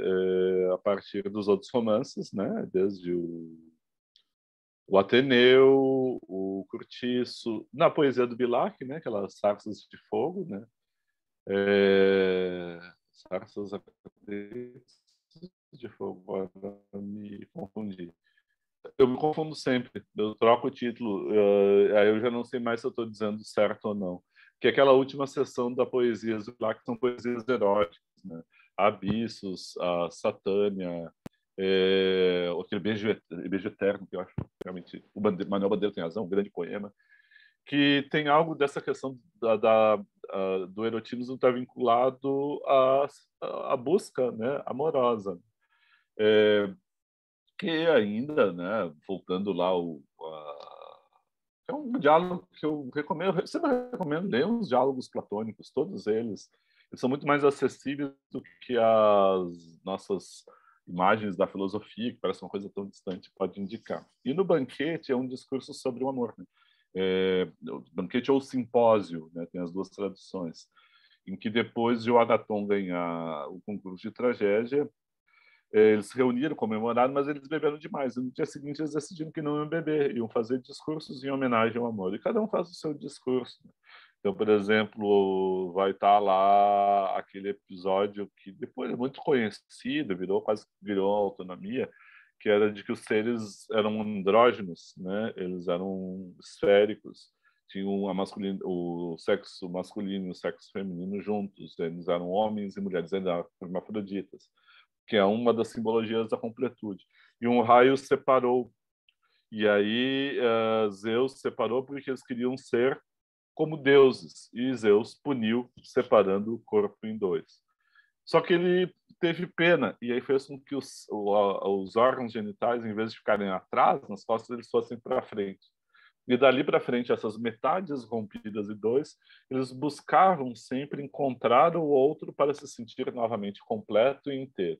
S1: A partir dos outros romances, né? Desde o Ateneu, o Curtiço, na poesia do Bilac, né? Aquelas sarças de fogo, né? Sarças de fogo, agora me confundi. Eu me confundo sempre, eu troco o título, aí eu já não sei mais se eu estou dizendo certo ou não. Que é aquela última sessão da poesia do Bilac, que são poesias eróticas, né? Abissos, a Satânia, aquele beijo eterno, que eu acho realmente o Manuel Bandeira tem razão, um grande poema, que tem algo dessa questão do erotismo está vinculado à busca, né, amorosa. Que ainda, né, voltando lá, é um diálogo que eu recomendo, eu sempre recomendo ler os diálogos platônicos, todos eles. Eles são muito mais acessíveis do que as nossas imagens da filosofia, que parece uma coisa tão distante, pode indicar. E no Banquete é um discurso sobre o amor. Né? O Banquete ou Simpósio, né? Tem as duas traduções, em que depois de o Agaton ganhar o concurso de tragédia, Eles se reuniram, comemoraram, mas eles beberam demais. E no dia seguinte eles decidiram que não iam beber, iam fazer discursos em homenagem ao amor. E cada um faz o seu discurso. Então, por exemplo, vai estar lá aquele episódio que depois é muito conhecido, quase virou autonomia, que era de que os seres eram andrógenos, né? Eles eram esféricos, tinham o sexo masculino e o sexo feminino juntos, eles eram homens e mulheres, eles eram hermafroditas, que é uma das simbologias da completude. E um raio separou. E aí Zeus separou porque eles queriam ser como deuses. E Zeus puniu, separando o corpo em dois. Só que ele teve pena, e aí fez com que os órgãos genitais, em vez de ficarem atrás, nas costas, eles fossem para frente. E dali para frente, essas metades rompidas em dois, eles buscavam sempre encontrar o outro para se sentir novamente completo e inteiro.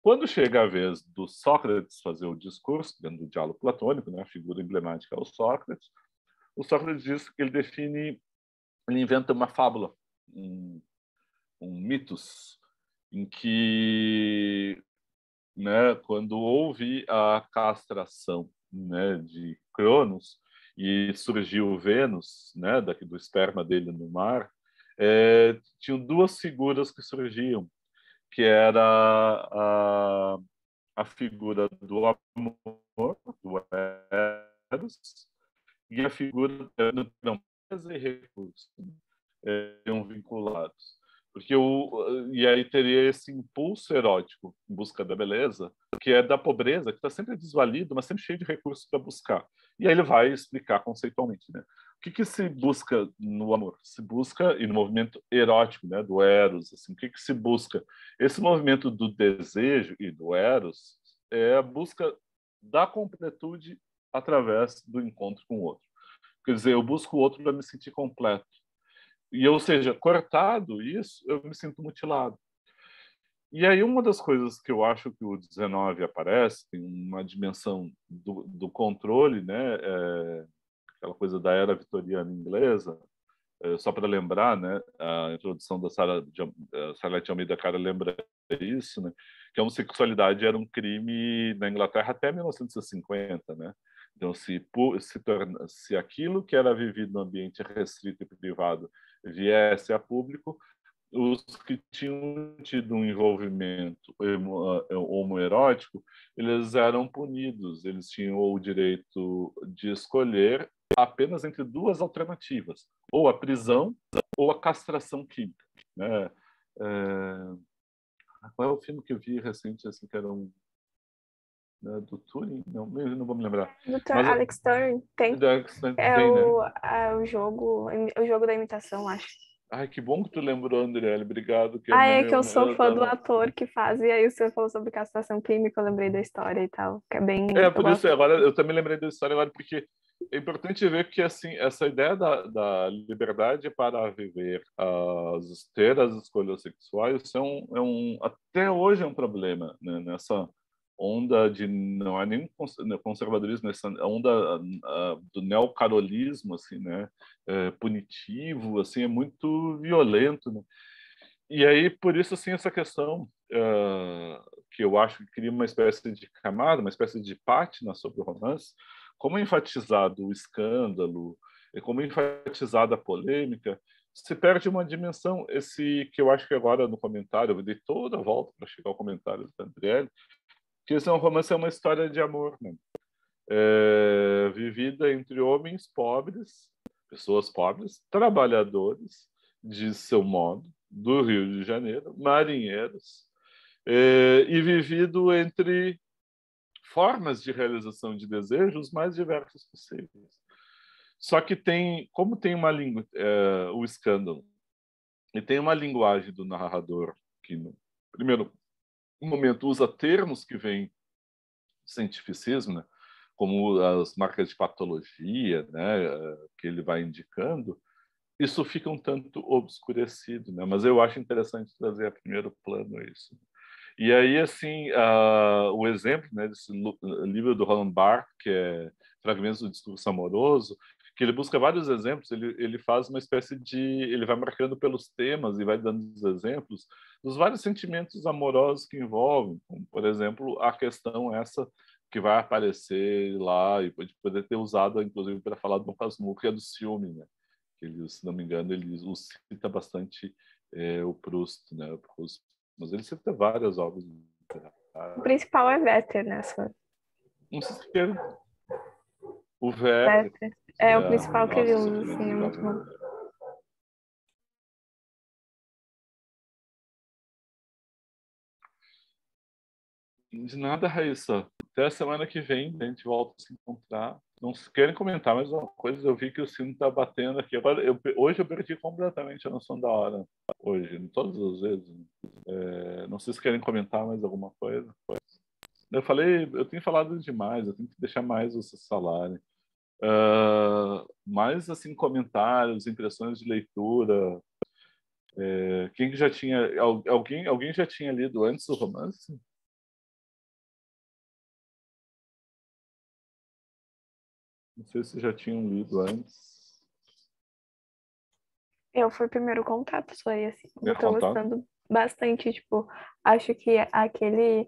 S1: Quando chega a vez do Sócrates fazer o discurso, dentro do diálogo platônico, né, a figura emblemática é o Sócrates diz que ele inventa uma fábula, um mitos, em que, né, quando houve a castração, né, de Cronos e surgiu Vênus, né, do esperma dele no mar, tinham duas figuras que surgiam, que era a figura do amor, do Eros, e a figura não, e recursos vinculados. Porque e aí teria esse impulso erótico em busca da beleza, que é da pobreza, que está sempre desvalido, mas sempre cheio de recursos para buscar. E aí ele vai explicar conceitualmente, né? O que se busca no amor? Se busca, e no movimento erótico, né, do Eros, assim, o que se busca? Esse movimento do desejo e do Eros é a busca da completude através do encontro com o outro. Quer dizer, eu busco o outro para me sentir completo. E, ou seja, cortado isso, eu me sinto mutilado. E aí uma das coisas que eu acho que o 19 aparece, tem uma dimensão do controle, né? Aquela coisa da era vitoriana inglesa, só para lembrar, né? A introdução da Salete Almeida Cara lembra isso, né? Que a homossexualidade era um crime na Inglaterra até 1950, né? Então, se aquilo que era vivido no ambiente restrito e privado viesse a público, os que tinham tido um envolvimento homoerótico, eles eram punidos, eles tinham o direito de escolher apenas entre duas alternativas, ou a prisão ou a castração química. Né? Qual é o filme que eu vi recente, assim, que era do Turing? Não vou me lembrar.
S2: Dr.
S1: Mas
S2: Alex Turner tem. É
S1: tem, né?
S2: o jogo da imitação, acho.
S1: Ai, que bom que tu lembrou, Andriele. Obrigado, que eu
S2: Ah,
S1: não
S2: é que eu
S1: me...
S2: sou
S1: Eu
S2: fã do
S1: tava...
S2: ator que faz, e aí você falou sobre castração química, eu lembrei da história e tal, que é bem... Eu
S1: Por isso,
S2: gosto.
S1: agora eu também lembrei da história agora, porque é importante ver que assim essa ideia da liberdade para viver, ter as escolhas sexuais, isso até hoje é um problema, né? Nessa onda de não é nem conservadorismo, nessa onda do neocarolismo, assim, né? Punitivo, assim, é muito violento, né? E aí, por isso, assim, essa questão que eu acho que cria uma espécie de camada, uma espécie de pátina sobre o romance, como é enfatizado o escândalo, e como é enfatizada a polêmica, se perde uma dimensão, esse que eu acho que agora no comentário, eu dei toda a volta para chegar ao comentário da Andriele, que esse é um romance, é uma história de amor, né? Vivida entre homens pobres, pessoas pobres, trabalhadores, de seu modo, do Rio de Janeiro, marinheiros, e vivido entre formas de realização de desejos mais diversas possíveis. Só que como tem uma língua, o escândalo, e tem uma linguagem do narrador que, no primeiro momento, usa termos que vêm do cientificismo, né? Como as marcas de patologia, né? Que ele vai indicando, isso fica um tanto obscurecido, né? Mas eu acho interessante trazer a primeiro plano isso. E aí, assim, o exemplo, né, desse livro do Roland Barthes, que é Fragmentos do Discurso Amoroso, que ele busca vários exemplos, ele faz uma espécie de... Ele vai marcando pelos temas e vai dando os exemplos dos vários sentimentos amorosos que envolvem, como, por exemplo, a questão essa que vai aparecer lá e pode poder ter usado, inclusive, para falar do Dom Casmurro, que é do ciúme, né? Ele, se não me engano, ele cita bastante o Proust, né? O Proust, mas ele cita várias obras
S2: O
S1: literárias.
S2: principal é Werther nessa.
S1: Não sei se quer o Werther.
S2: Werther. É o principal que ele
S1: Nossa,
S2: usa,
S1: sofrimento
S2: assim, é
S1: do
S2: muito
S1: jovem.
S2: bom.
S1: De nada, Raíssa. Até a semana que vem, a gente volta a se encontrar. Não se querem comentar mais uma coisa? Eu vi que o sino está batendo aqui. Agora, hoje eu perdi completamente a noção da hora. Hoje, todas as vezes. Não sei se querem comentar mais alguma coisa. Eu tenho falado demais, eu tenho que deixar mais vocês falarem. Mais, assim, comentários, impressões de leitura. Quem que já tinha... Alguém já tinha lido antes o romance? Não sei se já tinham lido antes.
S2: Eu fui o primeiro contato, só aí, assim. Eu
S1: Primeiro
S2: tô
S1: contato?
S2: gostando bastante, tipo, acho que aquele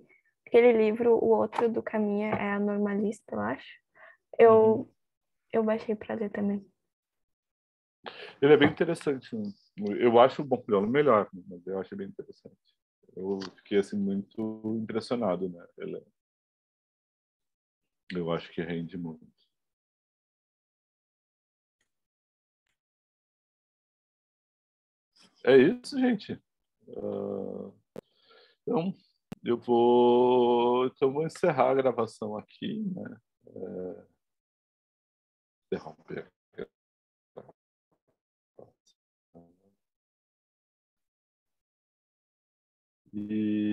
S2: livro, o outro do Caminha é a Normalista, eu acho.
S1: Uhum.
S2: Eu baixei pra ler também.
S1: Ele é bem interessante, né? Eu acho o Bom Crioulo melhor, né? Mas eu acho bem interessante. Eu fiquei assim muito impressionado, né? Eu acho que rende muito. É isso, gente. Então, vou encerrar a gravação aqui, né? Interromper. E